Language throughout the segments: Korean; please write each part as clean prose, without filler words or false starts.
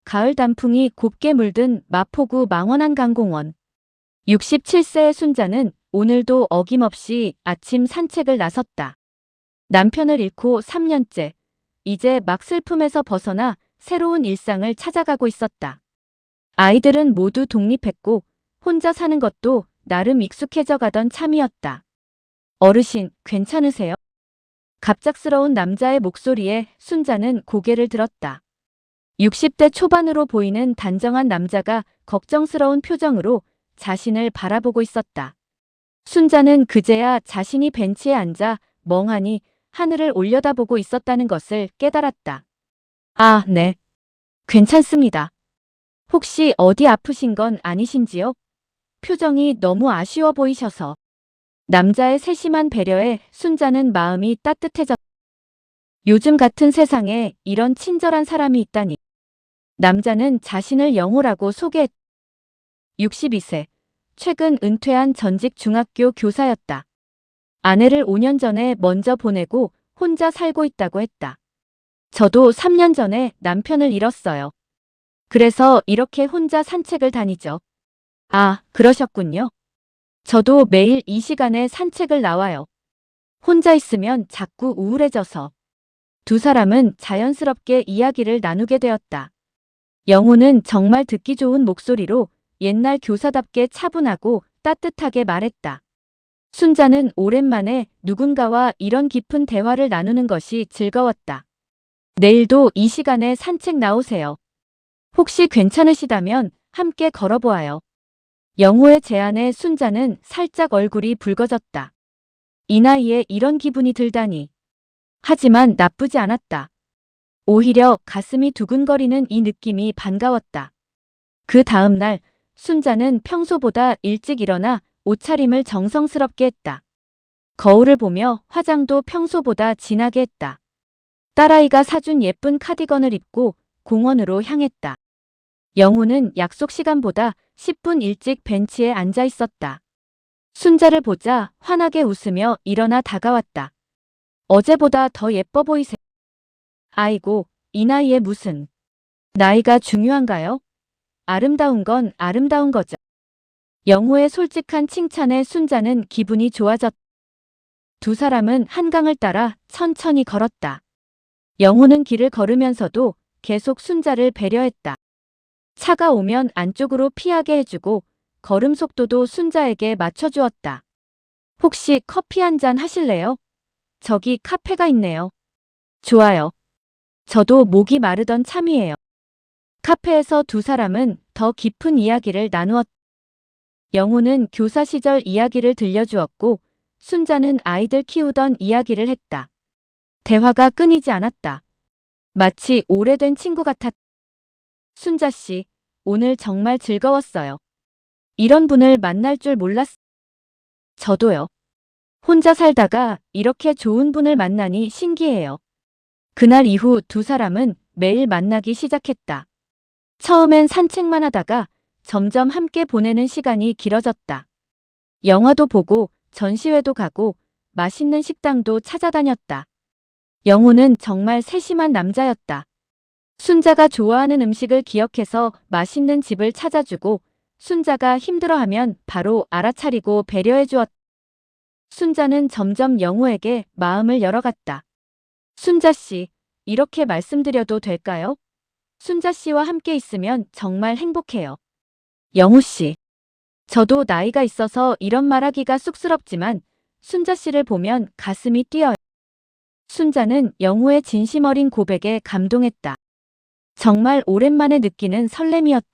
가을 단풍이 곱게 물든 마포구 망원한강공원. 67세의 순자는 오늘도 어김없이 아침 산책을 나섰다. 남편을 잃고 3년째, 이제 막 슬픔에서 벗어나 새로운 일상을 찾아가고 있었다. 아이들은 모두 독립했고 혼자 사는 것도 나름 익숙해져 가던 참이었다. 어르신, 괜찮으세요? 갑작스러운 남자의 목소리에 순자는 고개를 들었다. 60대 초반으로 보이는 단정한 남자가 걱정스러운 표정으로 자신을 바라보고 있었다. 순자는 그제야 자신이 벤치에 앉아 멍하니 하늘을 올려다보고 있었다는 것을 깨달았다. 아, 네. 괜찮습니다. 혹시 어디 아프신 건 아니신지요? 표정이 너무 아쉬워 보이셔서. 남자의 세심한 배려에 순자는 마음이 따뜻해졌다. 요즘 같은 세상에 이런 친절한 사람이 있다니. 남자는 자신을 영호라고 소개했다. 62세. 최근 은퇴한 전직 중학교 교사였다. 아내를 5년 전에 먼저 보내고 혼자 살고 있다고 했다. 저도 3년 전에 남편을 잃었어요. 그래서 이렇게 혼자 산책을 다니죠. 아, 그러셨군요. 저도 매일 이 시간에 산책을 나와요. 혼자 있으면 자꾸 우울해져서. 두 사람은 자연스럽게 이야기를 나누게 되었다. 영호는 정말 듣기 좋은 목소리로 옛날 교사답게 차분하고 따뜻하게 말했다. 순자는 오랜만에 누군가와 이런 깊은 대화를 나누는 것이 즐거웠다. 내일도 이 시간에 산책 나오세요. 혹시 괜찮으시다면 함께 걸어보아요. 영호의 제안에 순자는 살짝 얼굴이 붉어졌다. 이 나이에 이런 기분이 들다니. 하지만 나쁘지 않았다. 오히려 가슴이 두근거리는 이 느낌이 반가웠다. 그 다음 날 순자는 평소보다 일찍 일어나 옷차림을 정성스럽게 했다. 거울을 보며 화장도 평소보다 진하게 했다. 딸아이가 사준 예쁜 카디건을 입고 공원으로 향했다. 영호는 약속 시간보다 10분 일찍 벤치에 앉아 있었다. 순자를 보자 환하게 웃으며 일어나 다가왔다. 어제보다 더 예뻐 보이세요. 아이고, 이 나이에 무슨. 나이가 중요한가요? 아름다운 건 아름다운 거죠. 영호의 솔직한 칭찬에 순자는 기분이 좋아졌다. 두 사람은 한강을 따라 천천히 걸었다. 영호는 길을 걸으면서도 계속 순자를 배려했다. 차가 오면 안쪽으로 피하게 해주고 걸음 속도도 순자에게 맞춰주었다. 혹시 커피 한 잔 하실래요? 저기 카페가 있네요. 좋아요. 저도 목이 마르던 참이에요. 카페에서 두 사람은 더 깊은 이야기를 나누었다. 영호는 교사 시절 이야기를 들려주었고 순자는 아이들 키우던 이야기를 했다. 대화가 끊이지 않았다. 마치 오래된 친구 같았다. 순자 씨, 오늘 정말 즐거웠어요. 이런 분을 만날 줄 몰랐어요. 저도요. 혼자 살다가 이렇게 좋은 분을 만나니 신기해요. 그날 이후 두 사람은 매일 만나기 시작했다. 처음엔 산책만 하다가 점점 함께 보내는 시간이 길어졌다. 영화도 보고 전시회도 가고 맛있는 식당도 찾아다녔다. 영호는 정말 세심한 남자였다. 순자가 좋아하는 음식을 기억해서 맛있는 집을 찾아주고 순자가 힘들어하면 바로 알아차리고 배려해 주었다. 순자는 점점 영호에게 마음을 열어갔다. 순자 씨, 이렇게 말씀드려도 될까요? 순자 씨와 함께 있으면 정말 행복해요. 영호 씨, 저도 나이가 있어서 이런 말하기가 쑥스럽지만 순자 씨를 보면 가슴이 뛰어요. 순자는 영호의 진심 어린 고백에 감동했다. 정말 오랜만에 느끼는 설렘이었다.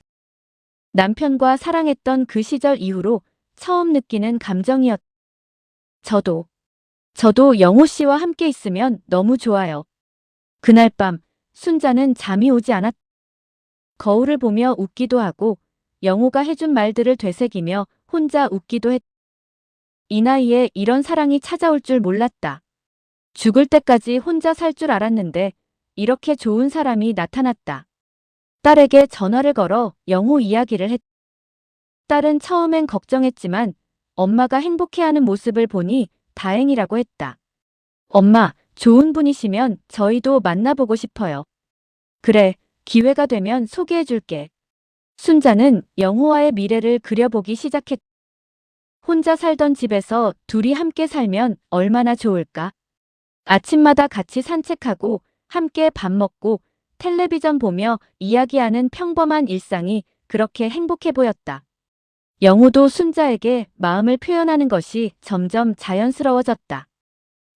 남편과 사랑했던 그 시절 이후로 처음 느끼는 감정이었다. 저도 영호 씨와 함께 있으면 너무 좋아요. 그날 밤 순자는 잠이 오지 않았다. 거울을 보며 웃기도 하고 영호가 해준 말들을 되새기며 혼자 웃기도 했다. 이 나이에 이런 사랑이 찾아올 줄 몰랐다. 죽을 때까지 혼자 살 줄 알았는데 이렇게 좋은 사람이 나타났다. 딸에게 전화를 걸어 영호 이야기를 했다. 딸은 처음엔 걱정했지만 엄마가 행복해하는 모습을 보니 다행이라고 했다. 엄마, 좋은 분이시면 저희도 만나보고 싶어요. 그래, 기회가 되면 소개해줄게. 순자는 영호와의 미래를 그려보기 시작했다. 혼자 살던 집에서 둘이 함께 살면 얼마나 좋을까? 아침마다 같이 산책하고 함께 밥 먹고 텔레비전 보며 이야기하는 평범한 일상이 그렇게 행복해 보였다. 영호도 순자에게 마음을 표현하는 것이 점점 자연스러워졌다.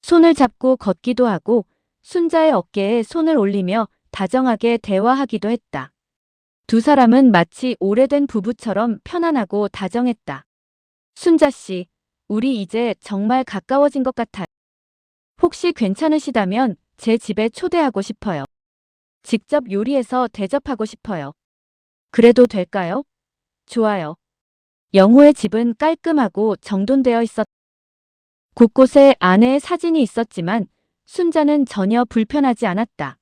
손을 잡고 걷기도 하고 순자의 어깨에 손을 올리며 다정하게 대화하기도 했다. 두 사람은 마치 오래된 부부처럼 편안하고 다정했다. 순자 씨, 우리 이제 정말 가까워진 것 같아요. 혹시 괜찮으시다면 제 집에 초대하고 싶어요. 직접 요리해서 대접하고 싶어요. 그래도 될까요? 좋아요. 영호의 집은 깔끔하고 정돈되어 있었다. 곳곳에 아내의 사진이 있었지만 순자는 전혀 불편하지 않았다.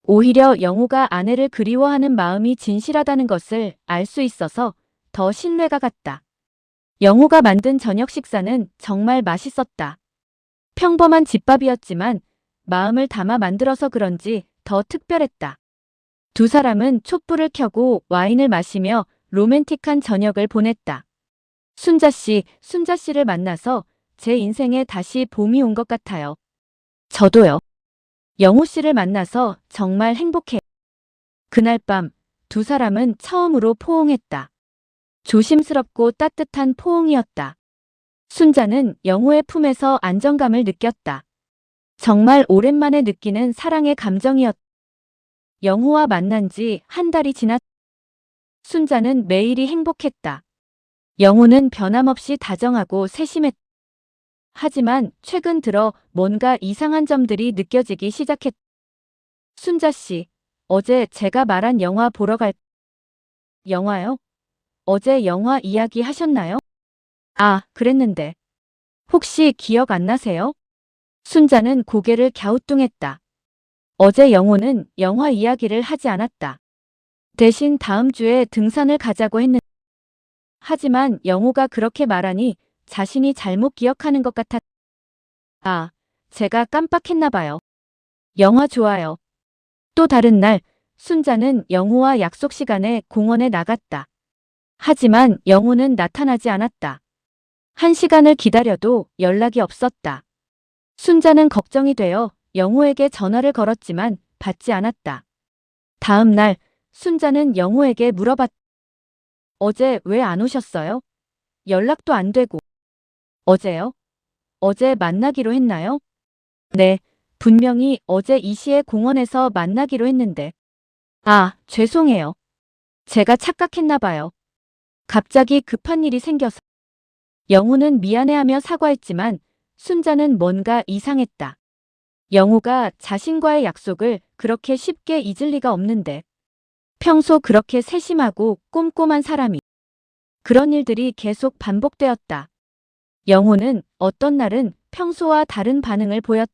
오히려 영호가 아내를 그리워하는 마음이 진실하다는 것을 알 수 있어서 더 신뢰가 갔다. 영호가 만든 저녁 식사는 정말 맛있었다. 평범한 집밥이었지만 마음을 담아 만들어서 그런지 더 특별했다. 두 사람은 촛불을 켜고 와인을 마시며 로맨틱한 저녁을 보냈다. 순자 씨를 만나서 제 인생에 다시 봄이 온 것 같아요. 저도요. 영호 씨를 만나서 정말 행복해. 그날 밤 두 사람은 처음으로 포옹했다. 조심스럽고 따뜻한 포옹이었다. 순자는 영호의 품에서 안정감을 느꼈다. 정말 오랜만에 느끼는 사랑의 감정이었다. 영호와 만난 지 한 달이 지났다. 순자는 매일이 행복했다. 영호는 변함없이 다정하고 세심했다. 하지만 최근 들어 뭔가 이상한 점들이 느껴지기 시작했다. 순자 씨, 어제 제가 말한 영화 보러 갈... 영화요? 어제 영화 이야기 하셨나요? 아, 그랬는데. 혹시 기억 안 나세요? 순자는 고개를 갸우뚱했다. 어제 영호는 영화 이야기를 하지 않았다. 대신 다음 주에 등산을 가자고 했는데. 하지만 영호가 그렇게 말하니 자신이 잘못 기억하는 것 같았다. 아, 제가 깜빡했나 봐요. 영화 좋아요. 또 다른 날, 순자는 영호와 약속 시간에 공원에 나갔다. 하지만 영호는 나타나지 않았다. 1시간을 기다려도 연락이 없었다. 순자는 걱정이 되어 영호에게 전화를 걸었지만 받지 않았다. 다음 날, 순자는 영호에게 물어봤다. 어제 왜 안 오셨어요? 연락도 안 되고. 어제요? 어제 만나기로 했나요? 네, 분명히 어제 이 시에 공원에서 만나기로 했는데. 아, 죄송해요. 제가 착각했나 봐요. 갑자기 급한 일이 생겨서. 영호는 미안해하며 사과했지만 순자는 뭔가 이상했다. 영호가 자신과의 약속을 그렇게 쉽게 잊을 리가 없는데. 평소 그렇게 세심하고 꼼꼼한 사람이. 그런 일들이 계속 반복되었다. 영호는 어떤 날은 평소와 다른 반응을 보였다.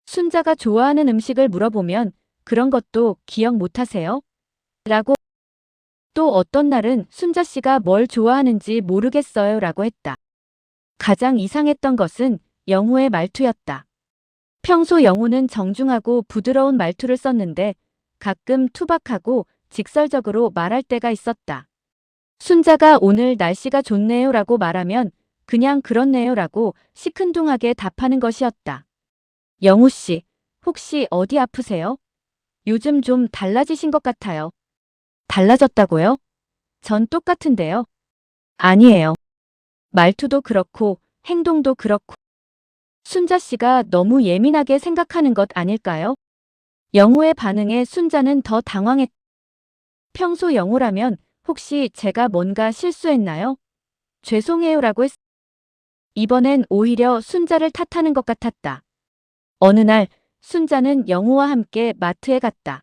순자가 좋아하는 음식을 물어보면 그런 것도 기억 못하세요? 라고. 또 어떤 날은 순자 씨가 뭘 좋아하는지 모르겠어요 라고 했다. 가장 이상했던 것은 영호의 말투였다. 평소 영호는 정중하고 부드러운 말투를 썼는데 가끔 투박하고 직설적으로 말할 때가 있었다. 순자가 오늘 날씨가 좋네요 라고 말하면 그냥 그렇네요 라고 시큰둥하게 답하는 것이었다. 영호 씨, 혹시 어디 아프세요? 요즘 좀 달라지신 것 같아요. 달라졌다고요? 전 똑같은데요. 아니에요. 말투도 그렇고 행동도 그렇고. 순자 씨가 너무 예민하게 생각하는 것 아닐까요? 영호의 반응에 순자는 더 당황했다. 평소 영호라면 혹시 제가 뭔가 실수했나요? 죄송해요라고 했. 이번엔 오히려 순자를 탓하는 것 같았다. 어느 날 순자는 영호와 함께 마트에 갔다.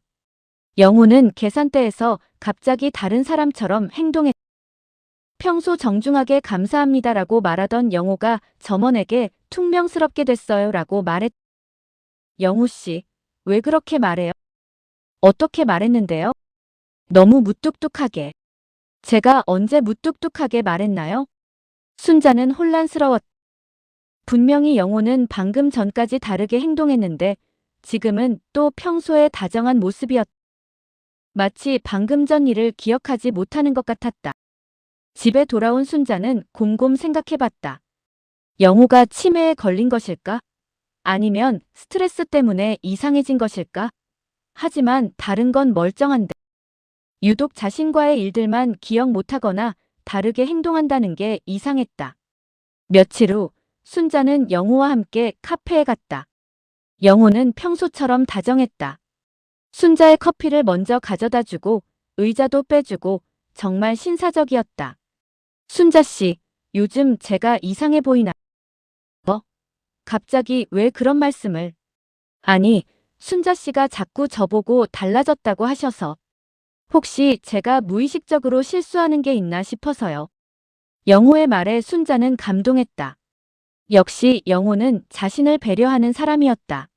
영호는 계산대에서 갑자기 다른 사람처럼 행동했다. 평소 정중하게 감사합니다라고 말하던 영호가 점원에게 퉁명스럽게 됐어요 라고 말했다. 영호 씨, 왜 그렇게 말해요? 어떻게 말했는데요? 너무 무뚝뚝하게. 제가 언제 무뚝뚝하게 말했나요? 순자는 혼란스러웠다. 분명히 영호는 방금 전까지 다르게 행동했는데 지금은 또 평소의 다정한 모습이었다. 마치 방금 전 일을 기억하지 못하는 것 같았다. 집에 돌아온 순자는 곰곰 생각해봤다. 영호가 치매에 걸린 것일까? 아니면 스트레스 때문에 이상해진 것일까? 하지만 다른 건 멀쩡한데 유독 자신과의 일들만 기억 못하거나 다르게 행동한다는 게 이상했다. 며칠 후 순자는 영호와 함께 카페에 갔다. 영호는 평소처럼 다정했다. 순자의 커피를 먼저 가져다 주고 의자도 빼주고 정말 신사적이었다. 순자 씨, 요즘 제가 이상해 보이나? 갑자기 왜 그런 말씀을? 아니, 순자 씨가 자꾸 저보고 달라졌다고 하셔서 혹시 제가 무의식적으로 실수하는 게 있나 싶어서요. 영호의 말에 순자는 감동했다. 역시 영호는 자신을 배려하는 사람이었다.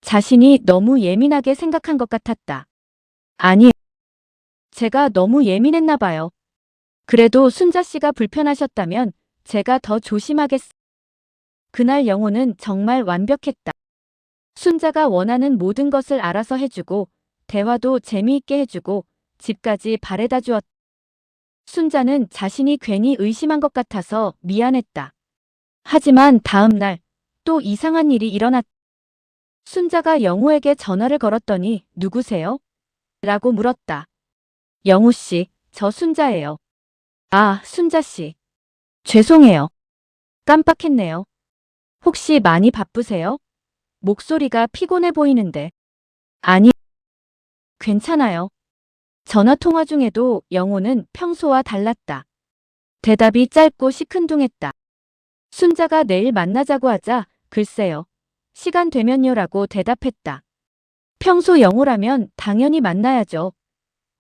자신이 너무 예민하게 생각한 것 같았다. 아니, 제가 너무 예민했나 봐요. 그래도 순자 씨가 불편하셨다면 제가 더 조심하겠. 그날 영호는 정말 완벽했다. 순자가 원하는 모든 것을 알아서 해주고 대화도 재미있게 해주고 집까지 바래다 주었다. 순자는 자신이 괜히 의심한 것 같아서 미안했다. 하지만 다음 날 또 이상한 일이 일어났다. 순자가 영호에게 전화를 걸었더니 누구세요? 라고 물었다. 영호 씨, 저 순자예요. 아, 순자 씨. 죄송해요. 깜빡했네요. 혹시 많이 바쁘세요? 목소리가 피곤해 보이는데. 아니, 괜찮아요. 전화 통화 중에도 영호는 평소와 달랐다. 대답이 짧고 시큰둥했다. 순자가 내일 만나자고 하자 글쎄요. 시간 되면요라고 대답했다. 평소 영호라면 당연히 만나야죠.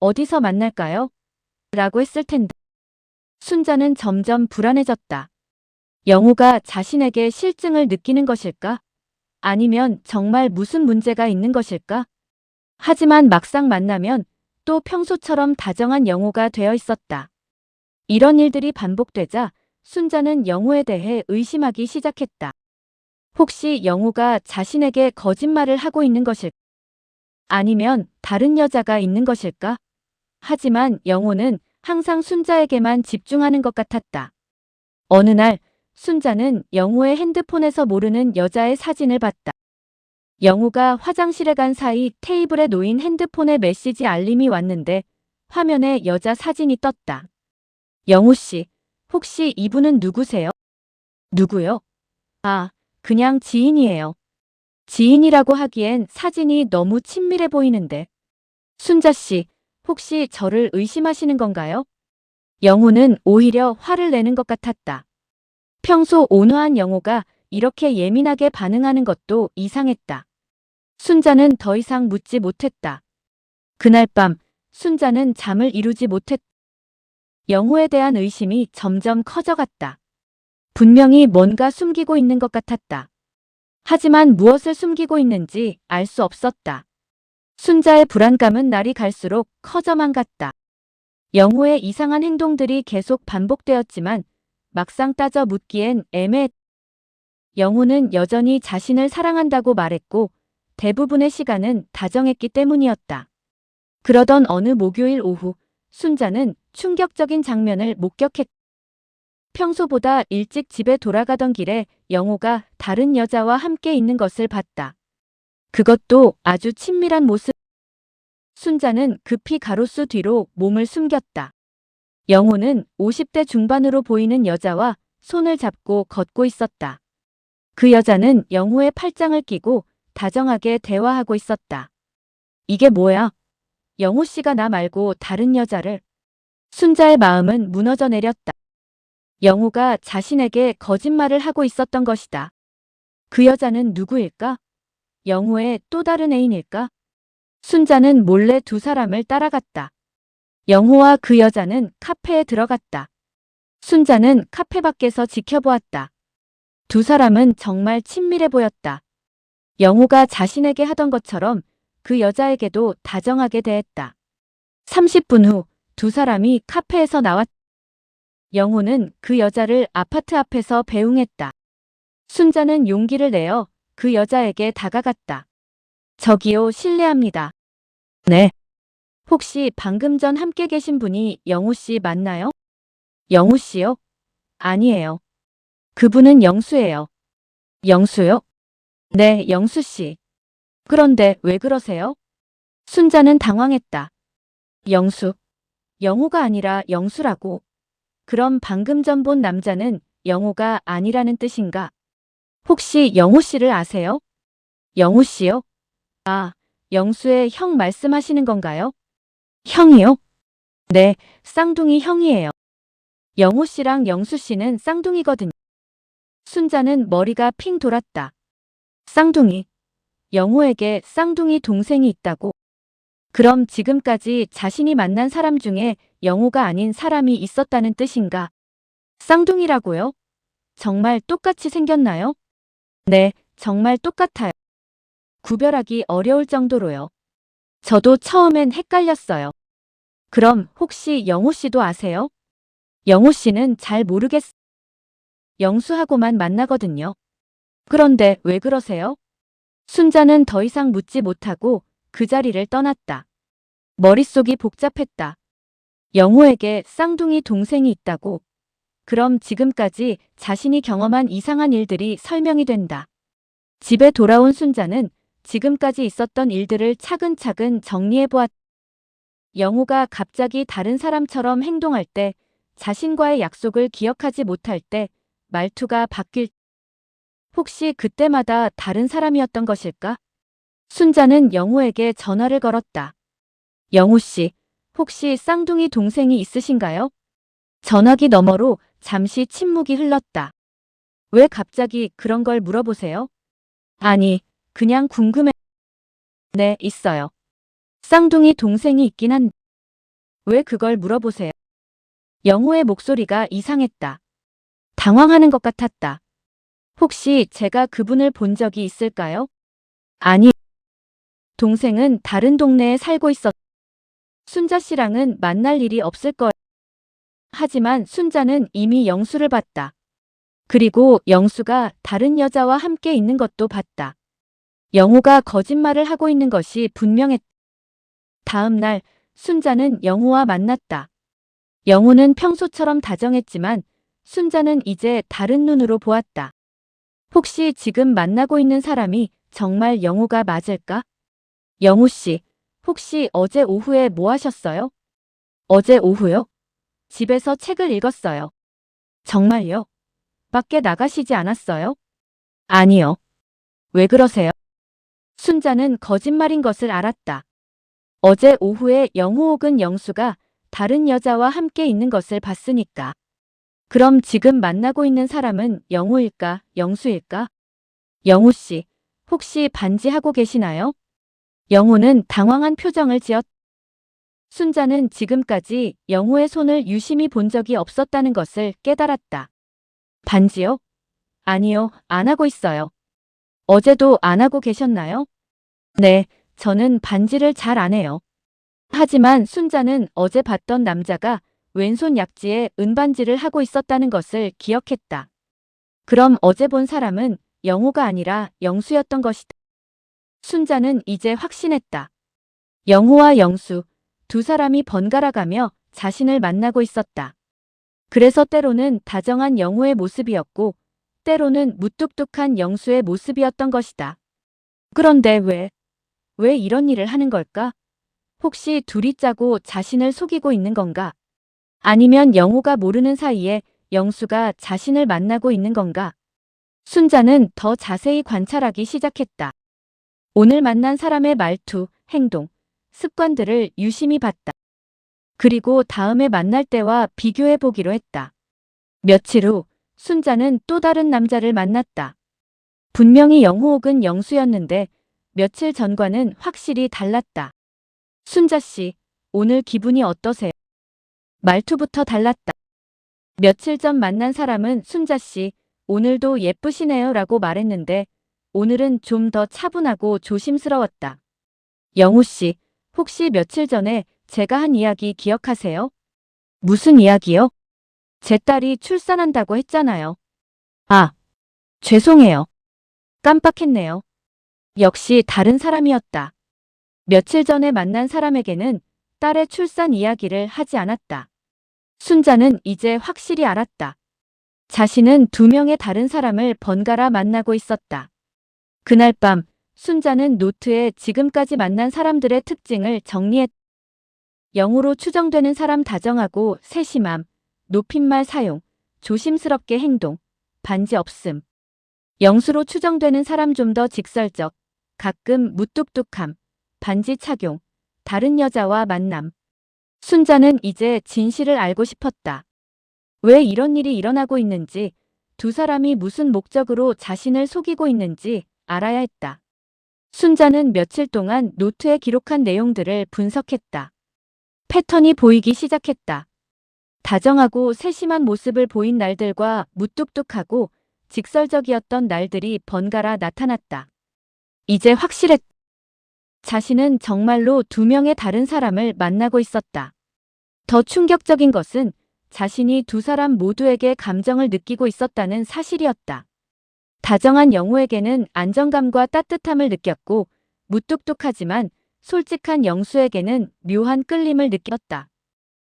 어디서 만날까요? 라고 했을 텐데. 순자는 점점 불안해졌다. 영호가 자신에게 실증을 느끼는 것일까? 아니면 정말 무슨 문제가 있는 것일까? 하지만 막상 만나면 또 평소처럼 다정한 영호가 되어 있었다. 이런 일들이 반복되자 순자는 영호에 대해 의심하기 시작했다. 혹시 영호가 자신에게 거짓말을 하고 있는 것일까? 아니면 다른 여자가 있는 것일까? 하지만 영호는 항상 순자에게만 집중하는 것 같았다. 어느 날 순자는 영호의 핸드폰에서 모르는 여자의 사진을 봤다. 영호가 화장실에 간 사이 테이블에 놓인 핸드폰에 메시지 알림이 왔는데 화면에 여자 사진이 떴다. 영호 씨, 혹시 이분은 누구세요? 누구요? 아, 그냥 지인이에요. 지인이라고 하기엔 사진이 너무 친밀해 보이는데. 순자 씨, 혹시 저를 의심하시는 건가요? 영호는 오히려 화를 내는 것 같았다. 평소 온화한 영호가 이렇게 예민하게 반응하는 것도 이상했다. 순자는 더 이상 묻지 못했다. 그날 밤 순자는 잠을 이루지 못했다. 영호에 대한 의심이 점점 커져갔다. 분명히 뭔가 숨기고 있는 것 같았다. 하지만 무엇을 숨기고 있는지 알 수 없었다. 순자의 불안감은 날이 갈수록 커져만 갔다. 영호의 이상한 행동들이 계속 반복되었지만 막상 따져 묻기엔 애매했다. 영호는 여전히 자신을 사랑한다고 말했고 대부분의 시간은 다정했기 때문이었다. 그러던 어느 목요일 오후 순자는 충격적인 장면을 목격했다. 평소보다 일찍 집에 돌아가던 길에 영호가 다른 여자와 함께 있는 것을 봤다. 그것도 아주 친밀한 모습. 순자는 급히 가로수 뒤로 몸을 숨겼다. 영호는 50대 중반으로 보이는 여자와 손을 잡고 걷고 있었다. 그 여자는 영호의 팔짱을 끼고 다정하게 대화하고 있었다. 이게 뭐야? 영호 씨가 나 말고 다른 여자를. 순자의 마음은 무너져 내렸다. 영호가 자신에게 거짓말을 하고 있었던 것이다. 그 여자는 누구일까? 영호의 또 다른 애인일까? 순자는 몰래 두 사람을 따라갔다. 영호와 그 여자는 카페에 들어갔다. 순자는 카페 밖에서 지켜보았다. 두 사람은 정말 친밀해 보였다. 영호가 자신에게 하던 것처럼 그 여자에게도 다정하게 대했다. 30분 후 두 사람이 카페에서 나왔다. 영호는 그 여자를 아파트 앞에서 배웅했다. 순자는 용기를 내어 그 여자에게 다가갔다. 저기요, 실례합니다. 네. 혹시 방금 전 함께 계신 분이 영우 씨 맞나요? 영우 씨요? 아니에요. 그분은 영수예요. 영수요? 네, 영수 씨. 그런데 왜 그러세요? 순자는 당황했다. 영수. 영우가 아니라 영수라고. 그럼 방금 전 본 남자는 영우가 아니라는 뜻인가? 혹시 영우 씨를 아세요? 영우 씨요? 아, 영수의 형 말씀하시는 건가요? 형이요? 네, 쌍둥이 형이에요. 영우 씨랑 영수 씨는 쌍둥이거든요. 순자는 머리가 핑 돌았다. 쌍둥이. 영우에게 쌍둥이 동생이 있다고? 그럼 지금까지 자신이 만난 사람 중에 영우가 아닌 사람이 있었다는 뜻인가? 쌍둥이라고요? 정말 똑같이 생겼나요? 네, 정말 똑같아요. 구별하기 어려울 정도로요. 저도 처음엔 헷갈렸어요. 그럼 혹시 영우 씨도 아세요? 영우 씨는 잘 모르겠어요. 영수하고만 만나거든요. 그런데 왜 그러세요? 순자는 더 이상 묻지 못하고 그 자리를 떠났다. 머릿속이 복잡했다. 영우에게 쌍둥이 동생이 있다고. 그럼 지금까지 자신이 경험한 이상한 일들이 설명이 된다. 집에 돌아온 순자는 지금까지 있었던 일들을 차근차근 정리해보았다. 영우가 갑자기 다른 사람처럼 행동할 때, 자신과의 약속을 기억하지 못할 때, 말투가 바뀔 때, 혹시 그때마다 다른 사람이었던 것일까? 순자는 영우에게 전화를 걸었다. 영우 씨, 혹시 쌍둥이 동생이 있으신가요? 전화기 너머로 잠시 침묵이 흘렀다. 왜 갑자기 그런 걸 물어보세요? 아니, 그냥 궁금해. 네, 있어요. 쌍둥이 동생이 있긴 한데. 왜 그걸 물어보세요? 영우의 목소리가 이상했다. 당황하는 것 같았다. 혹시 제가 그분을 본 적이 있을까요? 아니, 동생은 다른 동네에 살고 있었. 순자 씨랑은 만날 일이 없을 거예요. 하지만 순자는 이미 영수를 봤다. 그리고 영수가 다른 여자와 함께 있는 것도 봤다. 영우가 거짓말을 하고 있는 것이 분명했다. 다음 날 순자는 영우와 만났다. 영우는 평소처럼 다정했지만 순자는 이제 다른 눈으로 보았다. 혹시 지금 만나고 있는 사람이 정말 영우가 맞을까? 영우 씨, 혹시 어제 오후에 뭐 하셨어요? 어제 오후요? 집에서 책을 읽었어요. 정말요? 밖에 나가시지 않았어요? 아니요. 왜 그러세요? 순자는 거짓말인 것을 알았다. 어제 오후에 영우 혹은 영수가 다른 여자와 함께 있는 것을 봤으니까. 그럼 지금 만나고 있는 사람은 영우일까, 영수일까? 영우 씨, 혹시 반지하고 계시나요? 영우는 당황한 표정을 지었다. 순자는 지금까지 영우의 손을 유심히 본 적이 없었다는 것을 깨달았다. 반지요? 아니요, 안 하고 있어요. 어제도 안 하고 계셨나요? 네, 저는 반지를 잘 안 해요. 하지만 순자는 어제 봤던 남자가 왼손 약지에 은반지를 하고 있었다는 것을 기억했다. 그럼 어제 본 사람은 영우가 아니라 영수였던 것이다. 순자는 이제 확신했다. 영우와 영수, 두 사람이 번갈아가며 자신을 만나고 있었다. 그래서 때로는 다정한 영우의 모습이었고, 때로는 무뚝뚝한 영수의 모습이었던 것이다. 그런데 왜 이런 일을 하는 걸까? 혹시 둘이 짜고 자신을 속이고 있는 건가? 아니면 영우가 모르는 사이에 영수가 자신을 만나고 있는 건가? 순자는 더 자세히 관찰하기 시작했다. 오늘 만난 사람의 말투, 행동, 습관들을 유심히 봤다. 그리고 다음에 만날 때와 비교해 보기로 했다. 며칠 후 순자는 또 다른 남자를 만났다. 분명히 영우 혹은 영수였는데 며칠 전과는 확실히 달랐다. 순자 씨, 오늘 기분이 어떠세요? 말투부터 달랐다. 며칠 전 만난 사람은 순자 씨, 오늘도 예쁘시네요 라고 말했는데 오늘은 좀 더 차분하고 조심스러웠다. 영우 씨, 혹시 며칠 전에 제가 한 이야기 기억하세요? 무슨 이야기요? 제 딸이 출산한다고 했잖아요. 아, 죄송해요. 깜빡했네요. 역시 다른 사람이었다. 며칠 전에 만난 사람에게는 딸의 출산 이야기를 하지 않았다. 순자는 이제 확실히 알았다. 자신은 두 명의 다른 사람을 번갈아 만나고 있었다. 그날 밤 순자는 노트에 지금까지 만난 사람들의 특징을 정리했다. 0으로 추정되는 사람 다정하고 세심함, 높임말 사용, 조심스럽게 행동, 반지 없음. 0수로 추정되는 사람 좀 더 직설적, 가끔 무뚝뚝함, 반지 착용, 다른 여자와 만남. 순자는 이제 진실을 알고 싶었다. 왜 이런 일이 일어나고 있는지, 두 사람이 무슨 목적으로 자신을 속이고 있는지 알아야 했다. 순자는 며칠 동안 노트에 기록한 내용들을 분석했다. 패턴이 보이기 시작했다. 다정하고 세심한 모습을 보인 날들과 무뚝뚝하고 직설적이었던 날들이 번갈아 나타났다. 이제 확실했다. 자신은 정말로 두 명의 다른 사람을 만나고 있었다. 더 충격적인 것은 자신이 두 사람 모두에게 감정을 느끼고 있었다는 사실이었다. 다정한 영우에게는 안정감과 따뜻함을 느꼈고 무뚝뚝하지만 솔직한 영수에게는 묘한 끌림을 느꼈다.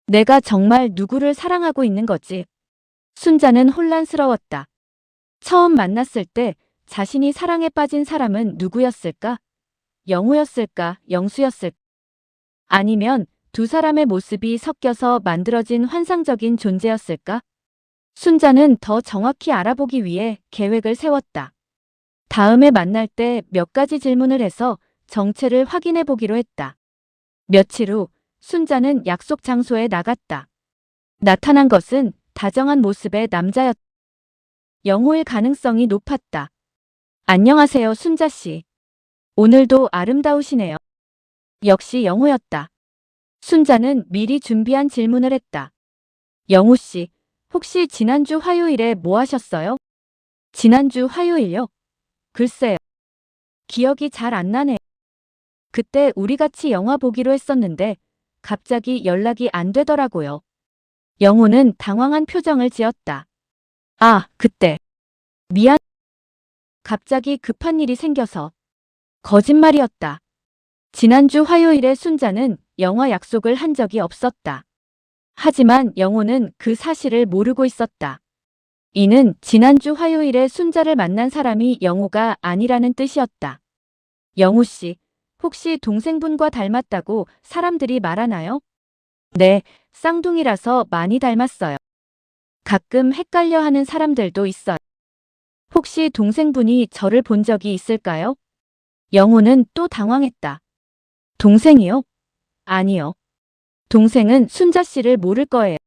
내가 정말 누구를 사랑하고 있는 거지? 순자는 혼란스러웠다. 처음 만났을 때 자신이 사랑에 빠진 사람은 누구였을까? 영우였을까? 영수였을까? 아니면 두 사람의 모습이 섞여서 만들어진 환상적인 존재였을까? 순자는 더 정확히 알아보기 위해 계획을 세웠다. 다음에 만날 때 몇 가지 질문을 해서 정체를 확인해 보기로 했다. 며칠 후 순자는 약속 장소에 나갔다. 나타난 것은 다정한 모습의 남자였다. 영호일 가능성이 높았다. 안녕하세요, 순자 씨. 오늘도 아름다우시네요. 역시 영호였다. 순자는 미리 준비한 질문을 했다. 영호 씨, 혹시 지난주 화요일에 뭐 하셨어요? 지난주 화요일요? 글쎄요. 기억이 잘 안 나네요. 그때 우리 같이 영화 보기로 했었는데 갑자기 연락이 안 되더라고요. 영호는 당황한 표정을 지었다. 아, 그때. 미안. 갑자기 급한 일이 생겨서. 거짓말이었다. 지난주 화요일에 순자는 영화 약속을 한 적이 없었다. 하지만 영호는 그 사실을 모르고 있었다. 이는 지난주 화요일에 순자를 만난 사람이 영호가 아니라는 뜻이었다. 영호 씨, 혹시 동생분과 닮았다고 사람들이 말하나요? 네, 쌍둥이라서 많이 닮았어요. 가끔 헷갈려 하는 사람들도 있어요. 혹시 동생분이 저를 본 적이 있을까요? 영호는 또 당황했다. 동생이요? 아니요. 동생은 순자 씨를 모를 거예요.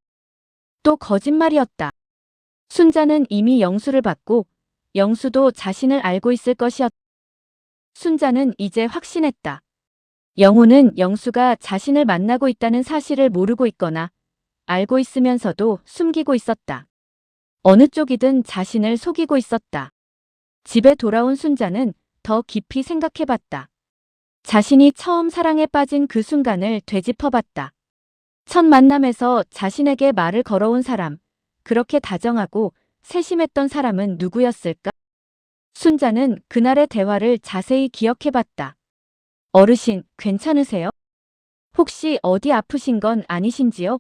또 거짓말이었다. 순자는 이미 영수를 받고 영수도 자신을 알고 있을 것이었다. 순자는 이제 확신했다. 영호는 영수가 자신을 만나고 있다는 사실을 모르고 있거나 알고 있으면서도 숨기고 있었다. 어느 쪽이든 자신을 속이고 있었다. 집에 돌아온 순자는 더 깊이 생각해봤다. 자신이 처음 사랑에 빠진 그 순간을 되짚어봤다. 첫 만남에서 자신에게 말을 걸어온 사람, 그렇게 다정하고 세심했던 사람은 누구였을까? 순자는 그날의 대화를 자세히 기억해봤다. 어르신, 괜찮으세요? 혹시 어디 아프신 건 아니신지요?